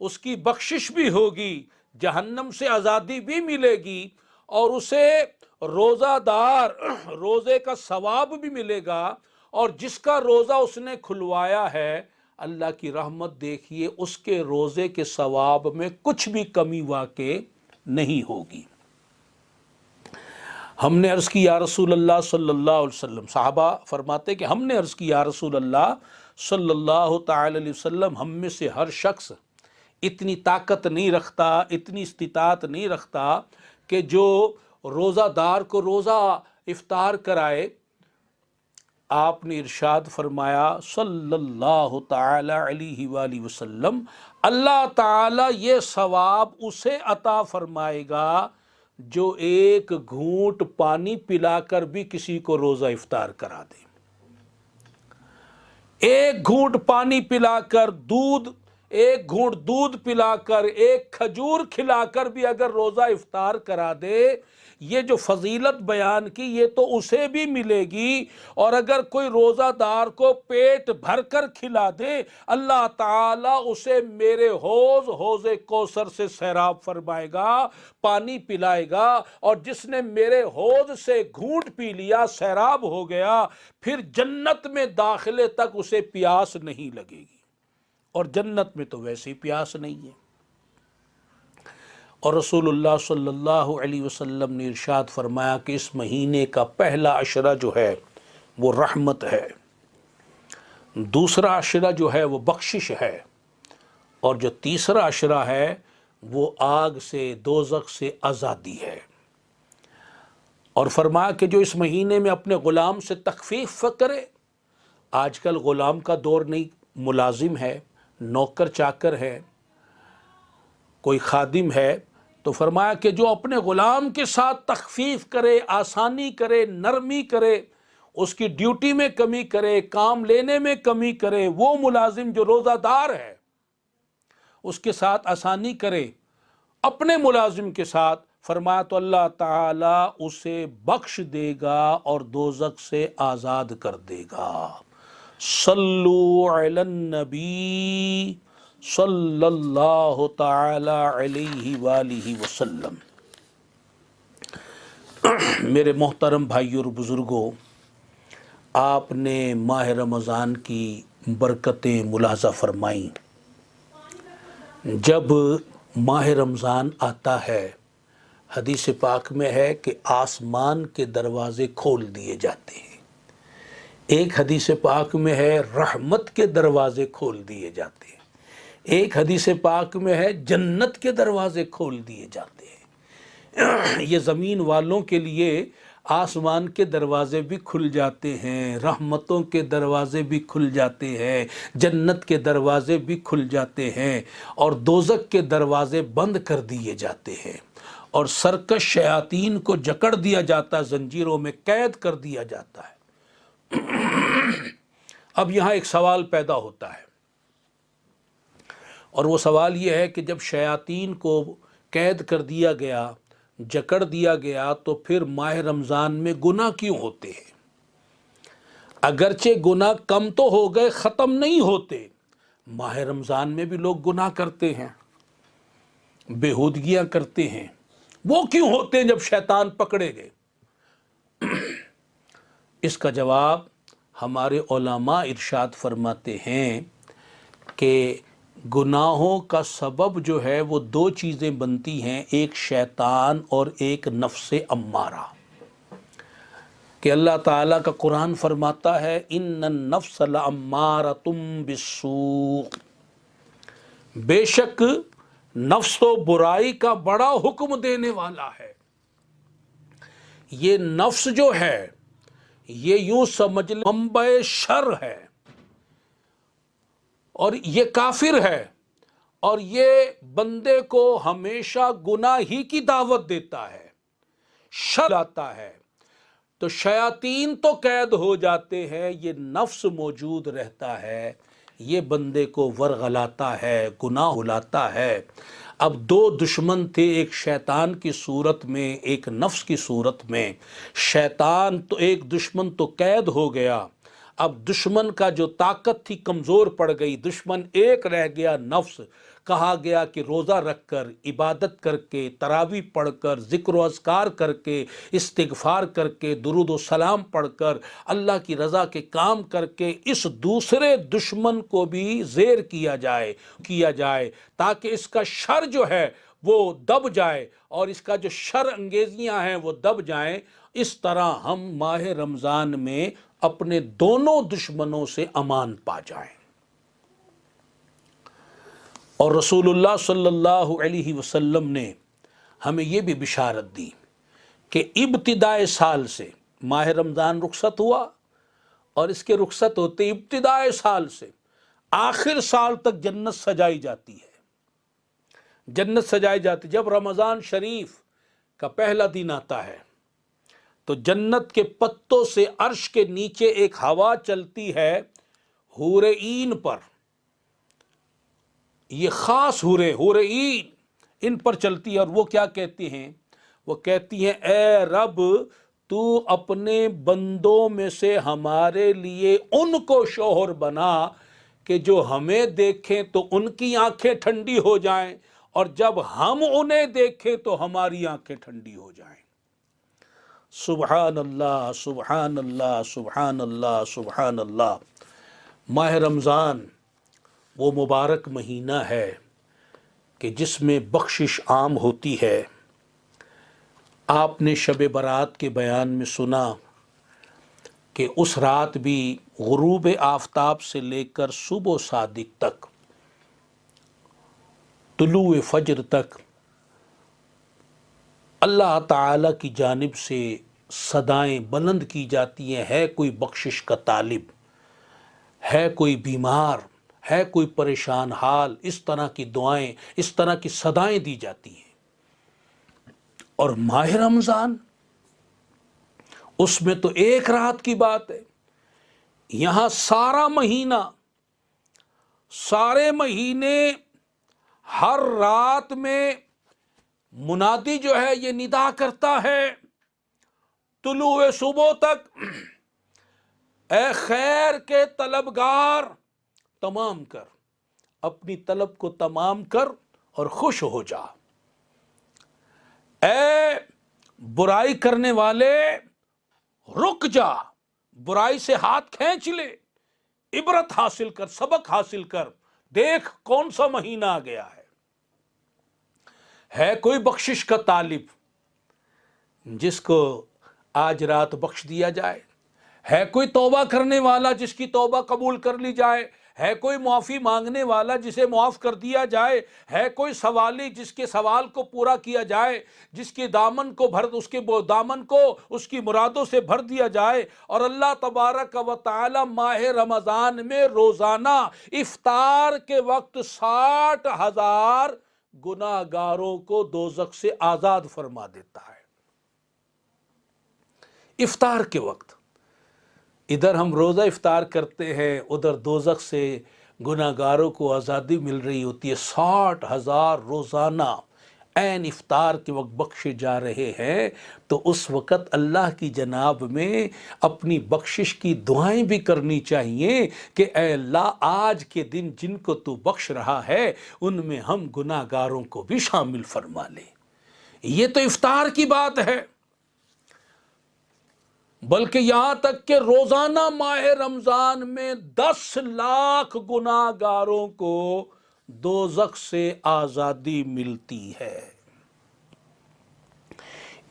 Speaker 1: اس کی بخشش بھی ہوگی، جہنم سے آزادی بھی ملے گی، اور اسے روزہ دار روزے کا ثواب بھی ملے گا، اور جس کا روزہ اس نے کھلوایا ہے، اللہ کی رحمت دیکھیے اس کے روزے کے ثواب میں کچھ بھی کمی واقع نہیں ہوگی۔ ہم نے عرض کی یا رسول اللہ صلی اللہ علیہ وسلم، صحابہ فرماتے کہ ہم نے عرض کی یا رسول اللہ صلی اللہ تعالی علیہ وسلم، ہم میں سے ہر شخص اتنی طاقت نہیں رکھتا، اتنی استطاعت نہیں رکھتا کہ جو روزہ دار کو روزہ افطار کرائے۔ آپ نے ارشاد فرمایا صلی اللہ تعالی علیہ وآلہ وسلم، اللہ تعالی یہ ثواب اسے عطا فرمائے گا جو ایک گھونٹ پانی پلا کر بھی کسی کو روزہ افطار کرا دے۔ ایک گھونٹ پانی پلا کر، ایک گھونٹ دودھ پلا کر، ایک کھجور کھلا کر بھی اگر روزہ افطار کرا دے، یہ جو فضیلت بیان کی یہ تو اسے بھی ملے گی، اور اگر کوئی روزہ دار کو پیٹ بھر کر کھلا دے، اللہ تعالیٰ اسے میرے حوض کوثر سے سیراب فرمائے گا، پانی پلائے گا، اور جس نے میرے حوض سے گھونٹ پی لیا، سیراب ہو گیا، پھر جنت میں داخلے تک اسے پیاس نہیں لگے گی، اور جنت میں تو ویسے ہی پیاس نہیں ہے۔ اور رسول اللہ صلی اللہ علیہ وسلم نے ارشاد فرمایا کہ اس مہینے کا پہلا عشرہ جو ہے وہ رحمت ہے، دوسرا عشرہ جو ہے وہ بخشش ہے، اور جو تیسرا عشرہ ہے وہ آگ سے، دوزخ سے آزادی ہے۔ اور فرمایا کہ جو اس مہینے میں اپنے غلام سے تخفیف کرے، آج کل غلام کا دور نہیں، ملازم ہے، نوکر چاکر ہے، کوئی خادم ہے، تو فرمایا کہ جو اپنے غلام کے ساتھ تخفیف کرے، آسانی کرے، نرمی کرے، اس کی ڈیوٹی میں کمی کرے، کام لینے میں کمی کرے، وہ ملازم جو روزہ دار ہے اس کے ساتھ آسانی کرے اپنے ملازم کے ساتھ، فرمایا تو اللہ تعالیٰ اسے بخش دے گا اور دوزخ سے آزاد کر دے گا۔ صلو علی النبی صلی اللہ تعالی علیہ وآلہ وسلم۔ میرے محترم بھائیو اور بزرگوں، آپ نے ماہ رمضان کی برکتیں ملاحظہ فرمائیں۔ جب ماہ رمضان آتا ہے، حدیث پاک میں ہے کہ آسمان کے دروازے کھول دیے جاتے ہیں، ایک حدیث پاک میں ہے رحمت کے دروازے کھول دیے جاتے ہیں، ایک حدیث پاک میں ہے جنت کے دروازے کھول دیے جاتے ہیں۔ یہ زمین والوں کے لیے آسمان کے دروازے بھی کھل جاتے ہیں، رحمتوں کے دروازے بھی کھل جاتے ہیں، جنت کے دروازے بھی کھل جاتے ہیں، اور دوزخ کے دروازے بند کر دیے جاتے ہیں، اور سرکش شیاطین کو جکڑ دیا جاتا ہے، زنجیروں میں قید کر دیا جاتا ہے۔ اب یہاں ایک سوال پیدا ہوتا ہے، اور وہ سوال یہ ہے کہ جب شیاطین کو قید کر دیا گیا، جکڑ دیا گیا، تو پھر ماہ رمضان میں گناہ کیوں ہوتے ہیں؟ اگرچہ گناہ کم تو ہو گئے، ختم نہیں ہوتے۔ ماہ رمضان میں بھی لوگ گناہ کرتے ہیں، بےہودگیاں کرتے ہیں، وہ کیوں ہوتے ہیں جب شیطان پکڑے گئے؟ اس کا جواب ہمارے علماء ارشاد فرماتے ہیں کہ گناہوں کا سبب جو ہے وہ دو چیزیں بنتی ہیں، ایک شیطان اور ایک نفس امارہ، کہ اللہ تعالیٰ کا قرآن فرماتا ہے ان النفس لامارۃ بالسوء، بے شک نفس تو برائی کا بڑا حکم دینے والا ہے۔ یہ نفس جو ہے یہ یوں سمجھ لیں منبع شر ہے، اور یہ کافر ہے، اور یہ بندے کو ہمیشہ گناہ ہی کی دعوت دیتا ہے، شر لاتا ہے۔ تو شیاطین تو قید ہو جاتے ہیں، یہ نفس موجود رہتا ہے، یہ بندے کو ورغلاتا ہے، گناہ لاتا ہے۔ اب دو دشمن تھے، ایک شیطان کی صورت میں، ایک نفس کی صورت میں۔ شیطان تو ایک دشمن تو قید ہو گیا، اب دشمن کا جو طاقت تھی کمزور پڑ گئی، دشمن ایک رہ گیا، نفس۔ کہا گیا کہ روزہ رکھ کر، عبادت کر کے، تراویح پڑھ کر، ذکر و اذکار کر کے، استغفار کر کے، درود و سلام پڑھ کر، اللہ کی رضا کے کام کر کے، اس دوسرے دشمن کو بھی زیر کیا جائے تاکہ اس کا شر جو ہے وہ دب جائے، اور اس کا جو شر انگیزیاں ہیں وہ دب جائیں۔ اس طرح ہم ماہ رمضان میں اپنے دونوں دشمنوں سے امان پا جائیں۔ اور رسول اللہ صلی اللہ علیہ وسلم نے ہمیں یہ بھی بشارت دی کہ ابتدائے سال سے ماہ رمضان رخصت ہوا، اور اس کے رخصت ہوتے ابتدائے سال سے آخر سال تک جنت سجائی جاتی ہے، جنت سجائی جاتی۔ جب رمضان شریف کا پہلا دن آتا ہے تو جنت کے پتوں سے عرش کے نیچے ایک ہوا چلتی ہے حور عین پر، یہ خاص حور عین ان پر چلتی ہے، اور وہ کیا کہتی ہیں؟ وہ کہتی ہیں اے رب تو اپنے بندوں میں سے ہمارے لیے ان کو شوہر بنا کہ جو ہمیں دیکھیں تو ان کی آنکھیں ٹھنڈی ہو جائیں، اور جب ہم انہیں دیکھیں تو ہماری آنکھیں ٹھنڈی ہو جائیں۔ سبحان اللہ، سبحان اللہ، سبحان اللہ، سبحان اللہ۔ ماہ رمضان وہ مبارک مہینہ ہے کہ جس میں بخشش عام ہوتی ہے۔ آپ نے شب برات کے بیان میں سنا کہ اس رات بھی غروب آفتاب سے لے کر صبح صادق تک، طلوع فجر تک اللہ تعالی کی جانب سے صدائیں بلند کی جاتی ہیں، ہے کوئی بخشش کا طالب، ہے کوئی بیمار، ہے کوئی پریشان حال، اس طرح کی دعائیں، اس طرح کی صدائیں دی جاتی ہیں۔ اور ماہ رمضان اس میں تو ایک رات کی بات ہے، یہاں سارا مہینہ، سارے مہینے ہر رات میں منادی جو ہے یہ ندا کرتا ہے طلوع صبح تک، اے خیر کے طلبگار تمام کر، اپنی طلب کو تمام کر اور خوش ہو جا، اے برائی کرنے والے رک جا، برائی سے ہاتھ کھینچ لے، عبرت حاصل کر، سبق حاصل کر، دیکھ کون سا مہینہ آ گیا ہے کوئی بخشش کا طالب جس کو آج رات بخش دیا جائے، ہے کوئی توبہ کرنے والا جس کی توبہ قبول کر لی جائے، ہے کوئی معافی مانگنے والا جسے معاف کر دیا جائے، ہے کوئی سوالی جس کے سوال کو پورا کیا جائے، جس کے دامن کو اس کی مرادوں سے بھر دیا جائے۔ اور اللہ تبارک و تعالی ماہ رمضان میں روزانہ افطار کے وقت 60,000 گناہگاروں کو دوزخ سے آزاد فرما دیتا ہے۔ افطار کے وقت ادھر ہم روزہ افطار کرتے ہیں، ادھر دوزخ سے گناہگاروں کو آزادی مل رہی ہوتی ہے۔ 60,000 روزانہ عین افطار کے وقت بخشے جا رہے ہیں، تو اس وقت اللہ کی جناب میں اپنی بخشش کی دعائیں بھی کرنی چاہیے کہ اے اللہ آج کے دن جن کو تو بخش رہا ہے ان میں ہم گناہگاروں کو بھی شامل فرما لے۔ یہ تو افطار کی بات ہے، بلکہ یہاں تک کہ روزانہ ماہ رمضان میں 10 لاکھ گناہگاروں کو دوزخ سے آزادی ملتی ہے۔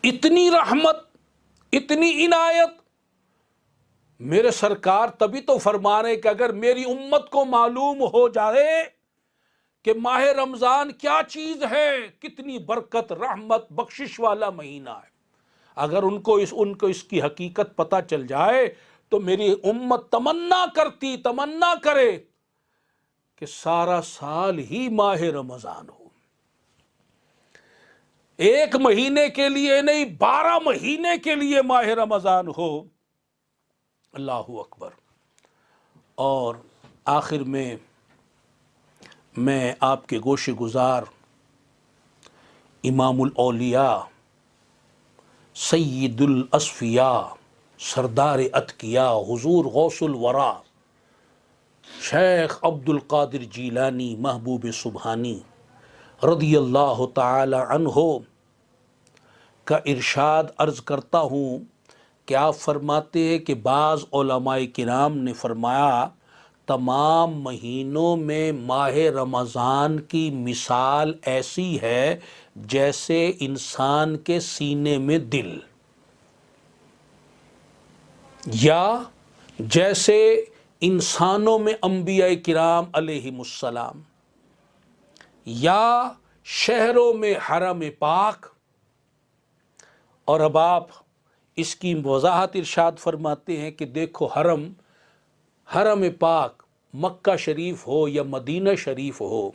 Speaker 1: اتنی رحمت، اتنی عنایت، میرے سرکار تبھی تو فرما رہے کہ اگر میری امت کو معلوم ہو جائے کہ ماہ رمضان کیا چیز ہے، کتنی برکت، رحمت، بخشش والا مہینہ ہے، اگر ان کو اس کی حقیقت پتہ چل جائے تو میری امت تمنا کرے کہ سارا سال ہی ماہ رمضان ہو، ایک مہینے کے لیے نہیں 12 مہینے کے لیے ماہ رمضان ہو۔ اللہ اکبر۔ اور آخر میں آپ کے گوش گزار امام الاولیاء، سید الاصفیاء، سردار اتقیاء، حضور غوث الورا، شیخ عبد القادر جیلانی محبوب سبحانی رضی اللہ تعالی عنہ کا ارشاد عرض کرتا ہوں کہ آپ فرماتے ہیں کہ بعض علماء کرام نے فرمایا تمام مہینوں میں ماہ رمضان کی مثال ایسی ہے جیسے انسان کے سینے میں دل، یا جیسے انسانوں میں انبیاء کرام علیہم السلام۔ یا شہروں میں حرم پاک، اور اب آپ اس کی وضاحت ارشاد فرماتے ہیں کہ دیکھو حرم پاک مکہ شریف ہو یا مدینہ شریف ہو،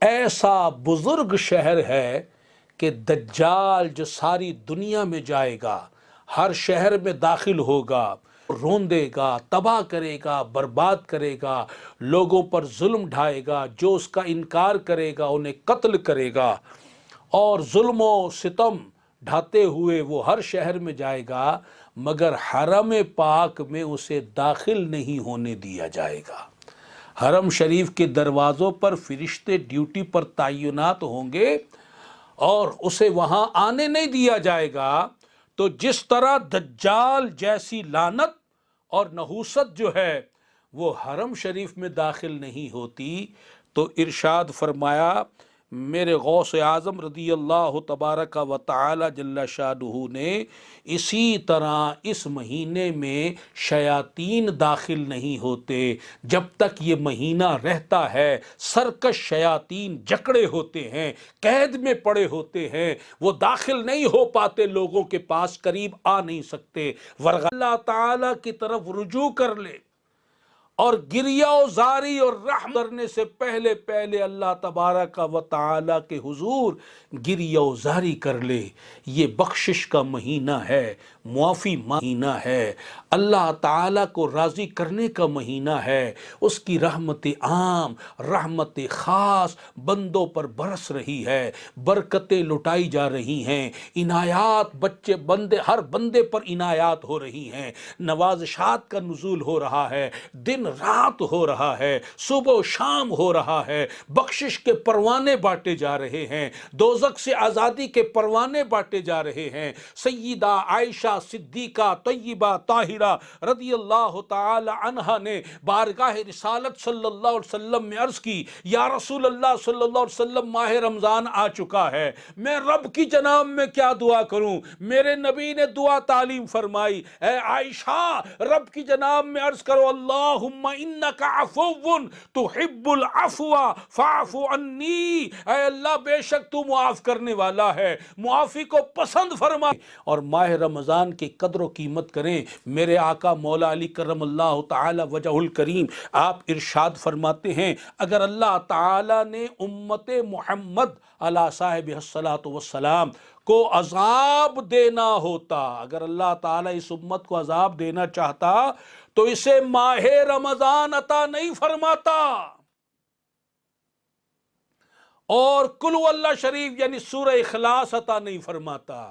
Speaker 1: ایسا بزرگ شہر ہے کہ دجال جو ساری دنیا میں جائے گا، ہر شہر میں داخل ہوگا، روندے گا، تباہ کرے گا، برباد کرے گا، لوگوں پر ظلم ڈھائے گا، جو اس کا انکار کرے گا انہیں قتل کرے گا، اور ظلم و ستم ڈھاتے ہوئے وہ ہر شہر میں جائے گا، مگر حرم پاک میں اسے داخل نہیں ہونے دیا جائے گا۔ حرم شریف کے دروازوں پر فرشتے ڈیوٹی پر تعینات ہوں گے اور اسے وہاں آنے نہیں دیا جائے گا۔ تو جس طرح دجال جیسی لعنت اور نحوست جو ہے وہ حرم شریف میں داخل نہیں ہوتی، تو ارشاد فرمایا میرے غوث اعظم رضی اللہ تبارک و تعالی جل شانہ نے، اسی طرح اس مہینے میں شیاطین داخل نہیں ہوتے۔ جب تک یہ مہینہ رہتا ہے سرکش شیاطین جکڑے ہوتے ہیں، قید میں پڑے ہوتے ہیں، وہ داخل نہیں ہو پاتے، لوگوں کے پاس قریب آ نہیں سکتے، ورنہ اللہ تعالی کی طرف رجوع کر لے اور گریہ و زاری اور رحم کرنے سے پہلے اللہ تبارک و تعالی کے حضور گریہ و زاری کر لے۔ یہ بخشش کا مہینہ ہے، معافی مہینہ ہے، اللہ تعالی کو راضی کرنے کا مہینہ ہے، اس کی رحمت عام، رحمت خاص بندوں پر برس رہی ہے، برکتیں لٹائی جا رہی ہیں، عنایات ہر بندے پر عنایات ہو رہی ہیں، نوازشات کا نزول ہو رہا ہے، دن رات ہو رہا ہے، صبح و شام ہو رہا ہے، بخشش کے پروانے بانٹے جا رہے ہیں، دوزخ سے آزادی کے پروانے بانٹے جا رہے ہیں۔ سیدہ عائشہ صدیقہ طیبہ طاہرہ رضی اللہ تعالی عنہا نے بارگاہ رسالت صلی اللہ علیہ وسلم میں عرض کی، یا رسول اللہ صلی اللہ علیہ وسلم ماہ رمضان آ چکا ہے، میں رب کی جناب میں کیا دعا کروں؟ میرے نبی نے دعا تعلیم فرمائی، اے عائشہ رب کی جناب میں عرض کرو، اللہم انک عفو تحب العفو فاعف عنی، اے اللہ بے شک تو معاف کرنے والا ہے، معافی کو پسند فرما۔ اور ماہ رمضان کی قدر و قیمت کریں۔ میرے آقا مولا علی کرم اللہ تعالی وجہ الکریم آپ ارشاد فرماتے ہیں، اگر اللہ تعالی نے امت محمد علی صاحب الصلاۃ والسلام کو عذاب دینا ہوتا، اگر اللہ تعالی اس امت کو عذاب دینا چاہتا تو اسے ماہ رمضان عطا نہیں فرماتا، اور قل هو اللہ شریف یعنی سورہ اخلاص عطا نہیں فرماتا۔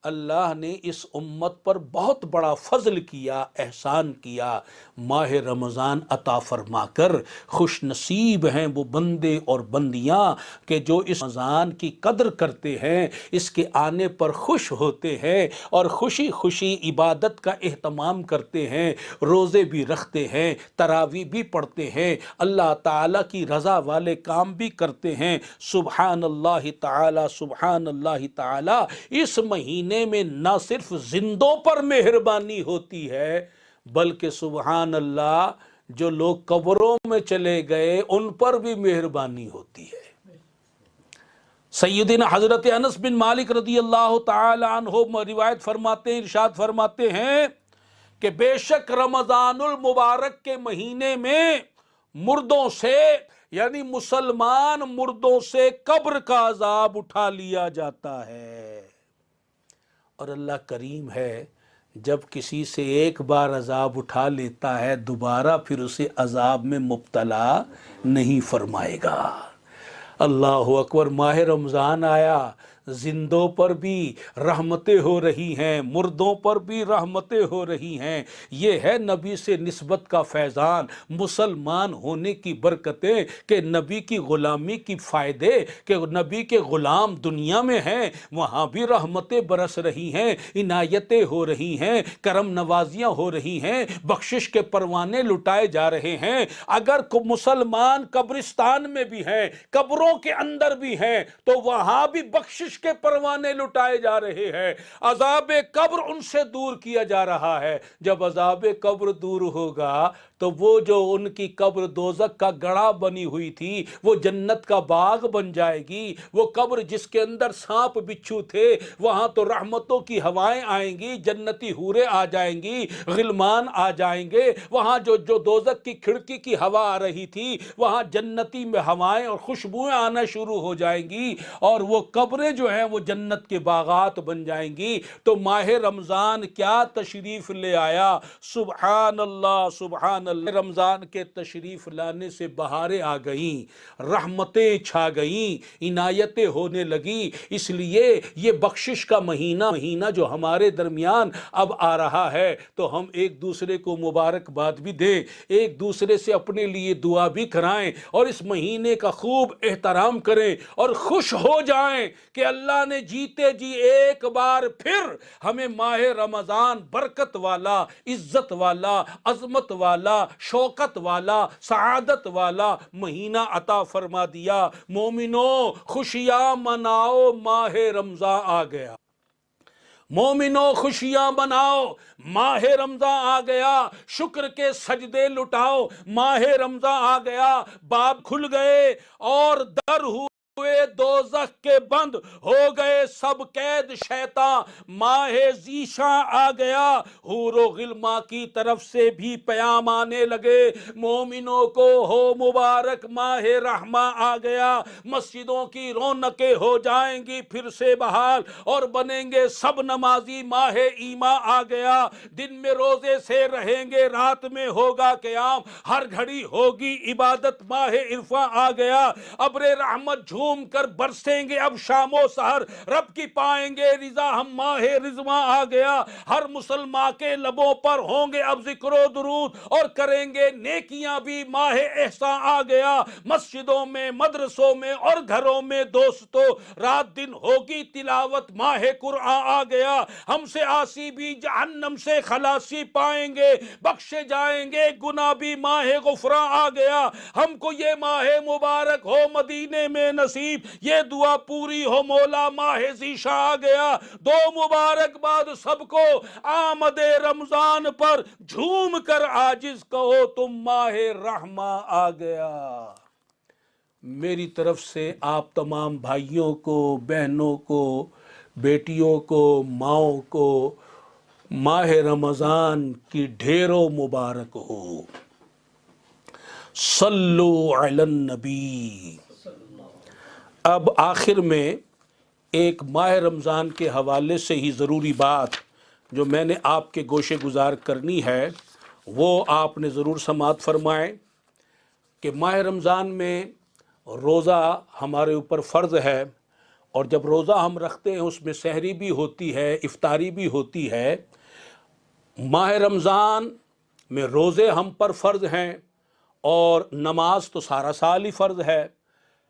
Speaker 1: اللہ نے اس امت پر بہت بڑا فضل کیا، احسان کیا، ماہ رمضان عطا فرما کر۔ خوش نصیب ہیں وہ بندے اور بندیاں کہ جو اس رمضان کی قدر کرتے ہیں، اس کے آنے پر خوش ہوتے ہیں اور خوشی خوشی عبادت کا اہتمام کرتے ہیں، روزے بھی رکھتے ہیں، تراویح بھی پڑھتے ہیں، اللہ تعالیٰ کی رضا والے کام بھی کرتے ہیں۔ سبحان اللہ تعالی، سبحان اللہ تعالی۔ اس مہینے میں نہ صرف زندوں پر مہربانی ہوتی ہے بلکہ سبحان اللہ جو لوگ قبروں میں چلے گئے ان پر بھی مہربانی ہوتی ہے۔ سیدنا حضرت انس بن مالک رضی اللہ تعالی عنہ روایت فرماتے ہیں، ارشاد فرماتے ہیں کہ بے شک رمضان المبارک کے مہینے میں مردوں سے یعنی مسلمان مردوں سے قبر کا عذاب اٹھا لیا جاتا ہے، اور اللہ کریم ہے، جب کسی سے ایک بار عذاب اٹھا لیتا ہے دوبارہ پھر اسے عذاب میں مبتلا نہیں فرمائے گا۔ اللہ اکبر۔ ماہ رمضان آیا، زندوں پر بھی رحمتیں ہو رہی ہیں، مردوں پر بھی رحمتیں ہو رہی ہیں۔ یہ ہے نبی سے نسبت کا فیضان، مسلمان ہونے کی برکتیں، کہ نبی کی غلامی کی فائدے، کہ نبی کے غلام دنیا میں ہیں وہاں بھی رحمتیں برس رہی ہیں، عنایتیں ہو رہی ہیں، کرم نوازیاں ہو رہی ہیں، بخشش کے پروانے لٹائے جا رہے ہیں۔ اگر مسلمان قبرستان میں بھی ہیں، قبروں کے اندر بھی ہیں، تو وہاں بھی بخشش کے پروانے لٹائے جا رہے ہیں، عذاب قبر ان سے دور کیا جا رہا ہے۔ جب عذاب قبر دور ہوگا تو وہ جو ان کی قبر دوزخ کا گڑھا بنی ہوئی تھی وہ جنت کا باغ بن جائے گی. وہ قبر جس کے اندر سانپ بچھو تھے وہاں تو رحمتوں کی ہوائیں آئیں گی, جنتی حوریں آ جائیں گی, غلمان آ جائیں گے. وہاں جو دوزخ کی کھڑکی کی ہوا آ رہی تھی وہاں جنتی میں ہوائیں اور خوشبوئیں آنا شروع ہو جائیں گی, اور وہ قبریں جو ہیں وہ جنت کے باغات بن جائیں گی. تو ماہ رمضان کیا تشریف لے آیا, سبحان اللہ سبحان اللہ. رمضان کے تشریف لانے سے بہاریں آ گئیں, رحمتیں چھا گئیں, عنایتیں ہونے لگی. اس لیے یہ بخشش کا مہینہ جو ہمارے درمیان اب آ رہا ہے تو ہم ایک دوسرے کو مبارکباد بھی دیں, ایک دوسرے سے اپنے لیے دعا بھی کرائیں, اور اس مہینے کا خوب احترام کریں اور خوش ہو جائیں کہ اللہ نے جیتے جی ایک بار پھر ہمیں ماہ رمضان برکت والا, عزت والا, عظمت والا, شوکت والا, سعادت والا مہینہ عطا فرما دیا. مومنو خوشیاں مناؤ, ماہ رمضان آ گیا. مومنو خوشیاں مناؤ, ماہ رمضان آ گیا. شکر کے سجدے لٹاؤ, ماہ رمضان آ گیا. باب کھل گئے اور در ہوئے دوزخ کے بند ہو گئے سب قید شیطان. ماہ ذیشاں آ گیا, حور و غلما کی طرف سے بھی پیام آنے لگے, مومنوں کو ہو مبارک ماہ رحمہ آ گیا. مسجدوں کی رونقیں ہو جائیں گی پھر سے بحال اور بنیں گے سب نمازی. ماہ ایما آ گیا, دن میں روزے سے رہیں گے, رات میں ہوگا قیام, ہر گھڑی ہوگی عبادت. ماہ عرفاں آ گیا, ابر رحمت جھوم کر برسیں گے اب شام و سحر, رب کی پائیں گے رضا ہم. ماہ رضواں آ گیا, ہر مسلمان کے لبوں پر ہوں گے اب ذکر و درود اور کریں گے نیکیاں بھی. ماہ احسان آ گیا, مسجدوں میں, مدرسوں میں اور گھروں میں دوستو رات دن ہوگی تلاوت. ماہ قرآن آ گیا, ہم سے عاصی بھی جہنم سے خلاصی پائیں گے, بخشے جائیں گے گناہ بھی. ماہ غفران آ گیا, ہم کو یہ ماہ مبارک ہو مدینے میں نصیب, یہ دعا پوری ہو مولا. ماہ ذیشاں آ گیا, دو مبارکباد سب کو آمد رمضان پر, جھوم کر عاجز کہو تم ماہ رحمہ آ گیا. میری طرف سے آپ تمام بھائیوں کو, بہنوں کو, بیٹیوں کو, ماؤں کو ماہ رمضان کی ڈھیروں مبارک ہو. صلو علی النبی. اب آخر میں ایک ماہ رمضان کے حوالے سے ہی ضروری بات جو میں نے آپ کے گوشے گزار کرنی ہے وہ آپ نے ضرور سماعت فرمائیں کہ ماہ رمضان میں روزہ ہمارے اوپر فرض ہے, اور جب روزہ ہم رکھتے ہیں اس میں سحری بھی ہوتی ہے, افطاری بھی ہوتی ہے. ماہ رمضان میں روزے ہم پر فرض ہیں اور نماز تو سارا سال ہی فرض ہے.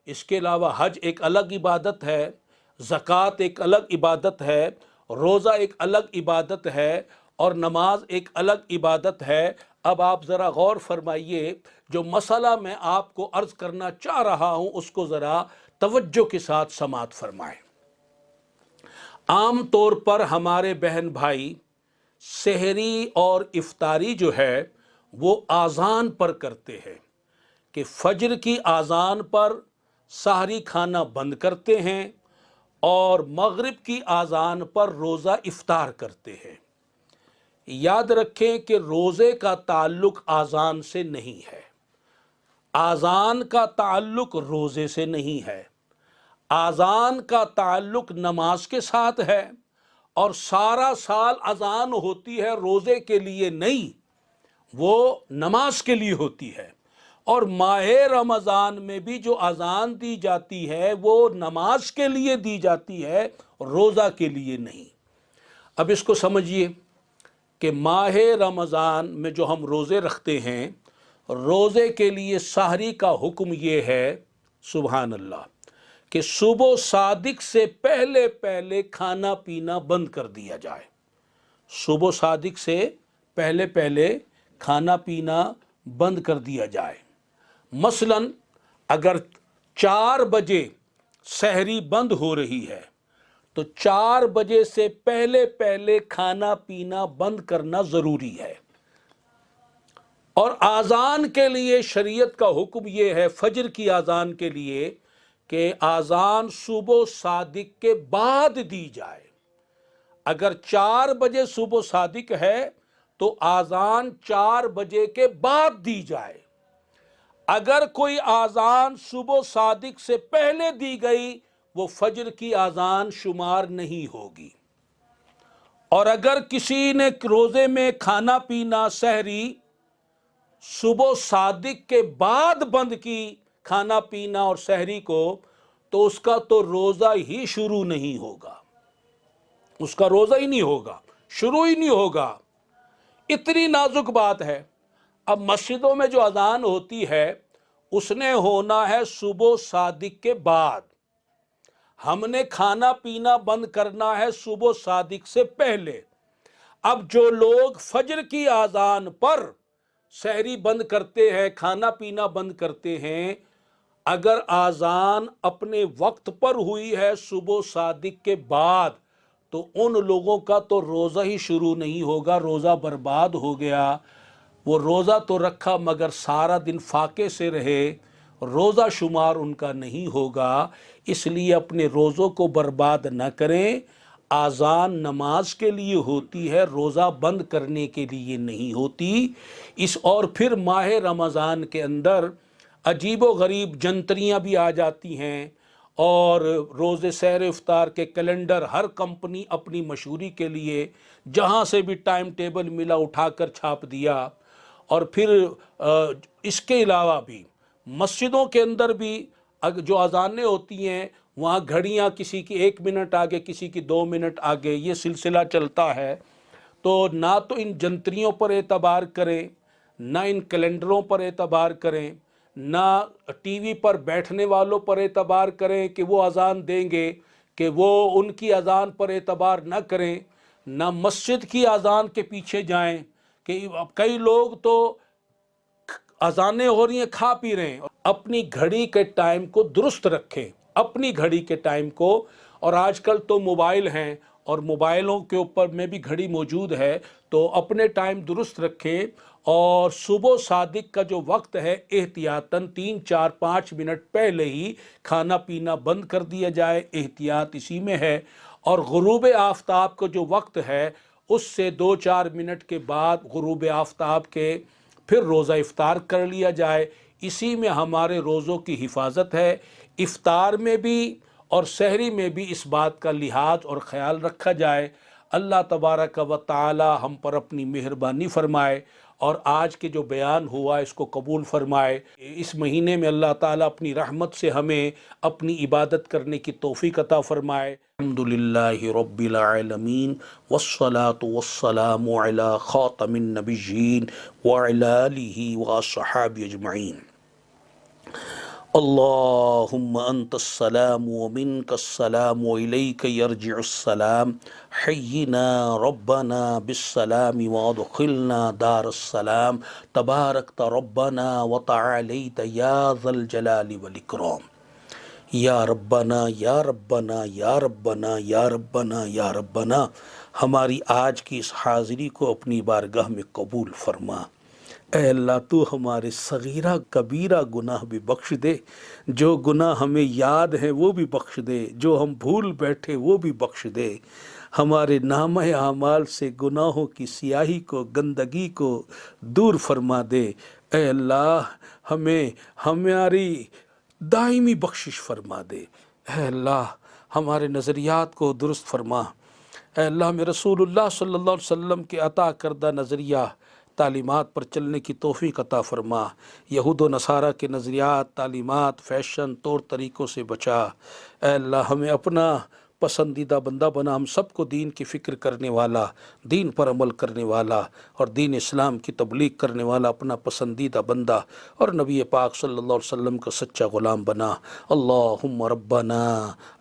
Speaker 1: اس کے علاوہ حج ایک الگ عبادت ہے, زکوٰۃ ایک الگ عبادت ہے, روزہ ایک الگ عبادت ہے اور نماز ایک الگ عبادت ہے. اب آپ ذرا غور فرمائیے, جو مسئلہ میں آپ کو عرض کرنا چاہ رہا ہوں اس کو ذرا توجہ کے ساتھ سماعت فرمائیں. عام طور پر ہمارے بہن بھائی سحری اور افطاری جو ہے وہ آذان پر کرتے ہیں کہ فجر کی آذان پر سحری کھانا بند کرتے ہیں اور مغرب کی آذان پر روزہ افطار کرتے ہیں. یاد رکھیں کہ روزے کا تعلق آذان سے نہیں ہے, آذان کا تعلق روزے سے نہیں ہے. آذان کا تعلق نماز کے ساتھ ہے اور سارا سال اذان ہوتی ہے, روزے کے لیے نہیں, وہ نماز کے لیے ہوتی ہے. اور ماہ رمضان میں بھی جو اذان دی جاتی ہے وہ نماز کے لیے دی جاتی ہے, روزہ کے لیے نہیں. اب اس کو سمجھیے کہ ماہ رمضان میں جو ہم روزے رکھتے ہیں, روزے کے لیے سحری کا حکم یہ ہے, سبحان اللہ, کہ صبح صادق سے پہلے پہلے کھانا پینا بند کر دیا جائے. صبح صادق سے پہلے پہلے کھانا پینا بند کر دیا جائے. مثلا اگر 4 بجے سحری بند ہو رہی ہے تو 4 بجے سے پہلے پہلے کھانا پینا بند کرنا ضروری ہے. اور آذان کے لیے شریعت کا حکم یہ ہے، فجر کی آذان کے لیے، کہ آذان صبح صادق کے بعد دی جائے۔ اگر 4 بجے صبح صادق ہے تو آذان 4 بجے کے بعد دی جائے۔ اگر کوئی آذان صبح صادق سے پہلے دی گئی وہ فجر کی آذان شمار نہیں ہوگی۔ اور اگر کسی نے روزے میں کھانا پینا سحری صبح صادق کے بعد بند کی، کھانا پینا اور سحری کو، تو اس کا تو روزہ ہی شروع نہیں ہوگا، اس کا روزہ ہی نہیں ہوگا، شروع ہی نہیں ہوگا۔ اتنی نازک بات ہے۔ اب مسجدوں میں جو اذان ہوتی ہے اس نے ہونا ہے صبح صادق کے بعد، ہم نے کھانا پینا بند کرنا ہے صبح صادق سے پہلے۔ اب جو لوگ فجر کی اذان پر سحری بند کرتے ہیں، کھانا پینا بند کرتے ہیں، اگر اذان اپنے وقت پر ہوئی ہے صبح صادق کے بعد تو ان لوگوں کا تو روزہ ہی شروع نہیں ہوگا، روزہ برباد ہو گیا۔ وہ روزہ تو رکھا مگر سارا دن فاقے سے رہے، روزہ شمار ان کا نہیں ہوگا۔ اس لیے اپنے روزوں کو برباد نہ کریں۔ اذان نماز کے لیے ہوتی ہے، روزہ بند کرنے کے لیے نہیں ہوتی۔ اور پھر ماہ رمضان کے اندر عجیب و غریب جنتریاں بھی آ جاتی ہیں، اور روزے سحر افطار کے کیلنڈر ہر کمپنی اپنی مشہوری کے لیے جہاں سے بھی ٹائم ٹیبل ملا اٹھا کر چھاپ دیا۔ اور پھر اس کے علاوہ بھی مسجدوں کے اندر بھی جو اذانیں ہوتی ہیں وہاں گھڑیاں کسی کی 1 منٹ آگے، کسی کی 2 منٹ آگے، یہ سلسلہ چلتا ہے۔ تو نہ تو ان جنتریوں پر اعتبار کریں، نہ ان کیلنڈروں پر اعتبار کریں، نہ ٹی وی پر بیٹھنے والوں پر اعتبار کریں کہ وہ اذان دیں گے، کہ وہ ان کی اذان پر اعتبار نہ کریں، نہ مسجد کی اذان کے پیچھے جائیں کہ کئی لوگ تو اذانیں ہو رہی ہیں کھا پی رہے ہیں۔ اپنی گھڑی کے ٹائم کو درست رکھیں، اپنی گھڑی کے ٹائم کو۔ اور آج کل تو موبائل ہیں اور موبائلوں کے اوپر میں بھی گھڑی موجود ہے، تو اپنے ٹائم درست رکھیں۔ اور صبح صادق کا جو وقت ہے احتیاطاً 3 4 5 منٹ پہلے ہی کھانا پینا بند کر دیا جائے، احتیاط اسی میں ہے۔ اور غروب آفتاب کا جو وقت ہے اس سے 2 4 منٹ کے بعد غروب آفتاب کے پھر روزہ افطار کر لیا جائے۔ اسی میں ہمارے روزوں کی حفاظت ہے۔ افطار میں بھی اور سحری میں بھی اس بات کا لحاظ اور خیال رکھا جائے۔ اللہ تبارک و تعالی ہم پر اپنی مہربانی فرمائے، اور آج کے جو بیان ہوا اس کو قبول فرمائے۔ اس مہینے میں اللہ تعالیٰ اپنی رحمت سے ہمیں اپنی عبادت کرنے کی توفیق عطا فرمائے۔ الحمدللہ رب العالمین، والصلاة والسلام علی خاتم النبیین وعلی آلہ واصحابہ اجمعین۔ اللہم انت السلام ومنک السلام والیک یرجع السلام، حینا ربنا بالسلام وادخلنا دار السلام، تبارکت ربنا وتعالیت یا ذا الجلال والاکرام۔ یا ربنا یا ربنا یا ربنا یا ربنا یا ربنا، ہماری آج کی اس حاضری کو اپنی بارگاہ میں قبول فرما۔ اے اللہ تو ہمارے صغیرہ کبیرہ گناہ بھی بخش دے، جو گناہ ہمیں یاد ہیں وہ بھی بخش دے، جو ہم بھول بیٹھے وہ بھی بخش دے۔ ہمارے نامہ اعمال سے گناہوں کی سیاہی کو، گندگی کو دور فرما دے۔ اے اللہ ہمیں ہماری دائمی بخشش فرما دے۔ اے اللہ ہمارے نظریات کو درست فرما۔ اے اللہ ہمیں رسول اللہ صلی اللہ علیہ وسلم کے عطا کردہ نظریہ تعلیمات پر چلنے کی توفیق عطا فرما۔ یہود و نصارہ کے نظریات، تعلیمات، فیشن، طور طریقوں سے بچا۔ اے اللہ ہمیں اپنا پسندیدہ بندہ بنا، ہم سب کو دین کی فکر کرنے والا، دین پر عمل کرنے والا اور دین اسلام کی تبلیغ کرنے والا اپنا پسندیدہ بندہ اور نبی پاک صلی اللہ علیہ وسلم کا سچا غلام بنا۔ اللہم ربنا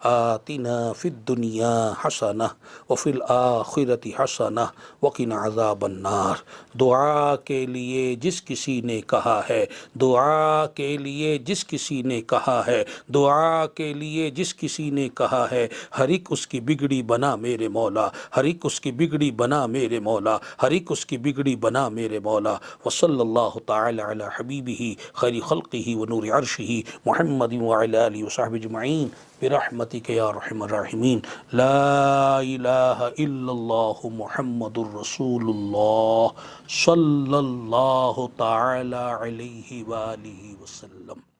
Speaker 1: آتنا فی الدنیا حسنہ وفی الآخرۃ حسنہ وقنا عذاب النار۔ دعا کے لیے جس کسی نے کہا ہے، دعا کے لیے جس کسی نے کہا ہے، دعا کے لیے جس کسی نے کہا ہے، ہر ایک اس کی بگڑی بنا میرے مولا، ہر ایک اس کی بگڑی بنا میرے مولا، ہر ایک اس کی بگڑی بنا میرے مولا۔ وصلی اللہ تعالی علی حبیبہ خیر خلقہ ونور عرشہ محمد وعلی آلہ وصحبہ اجمعین برحمتک یا ارحم الراحمین۔ لا الہ الا اللہ محمد الرسول اللہ صلی اللہ تعالی علیہ وآلہ وسلم۔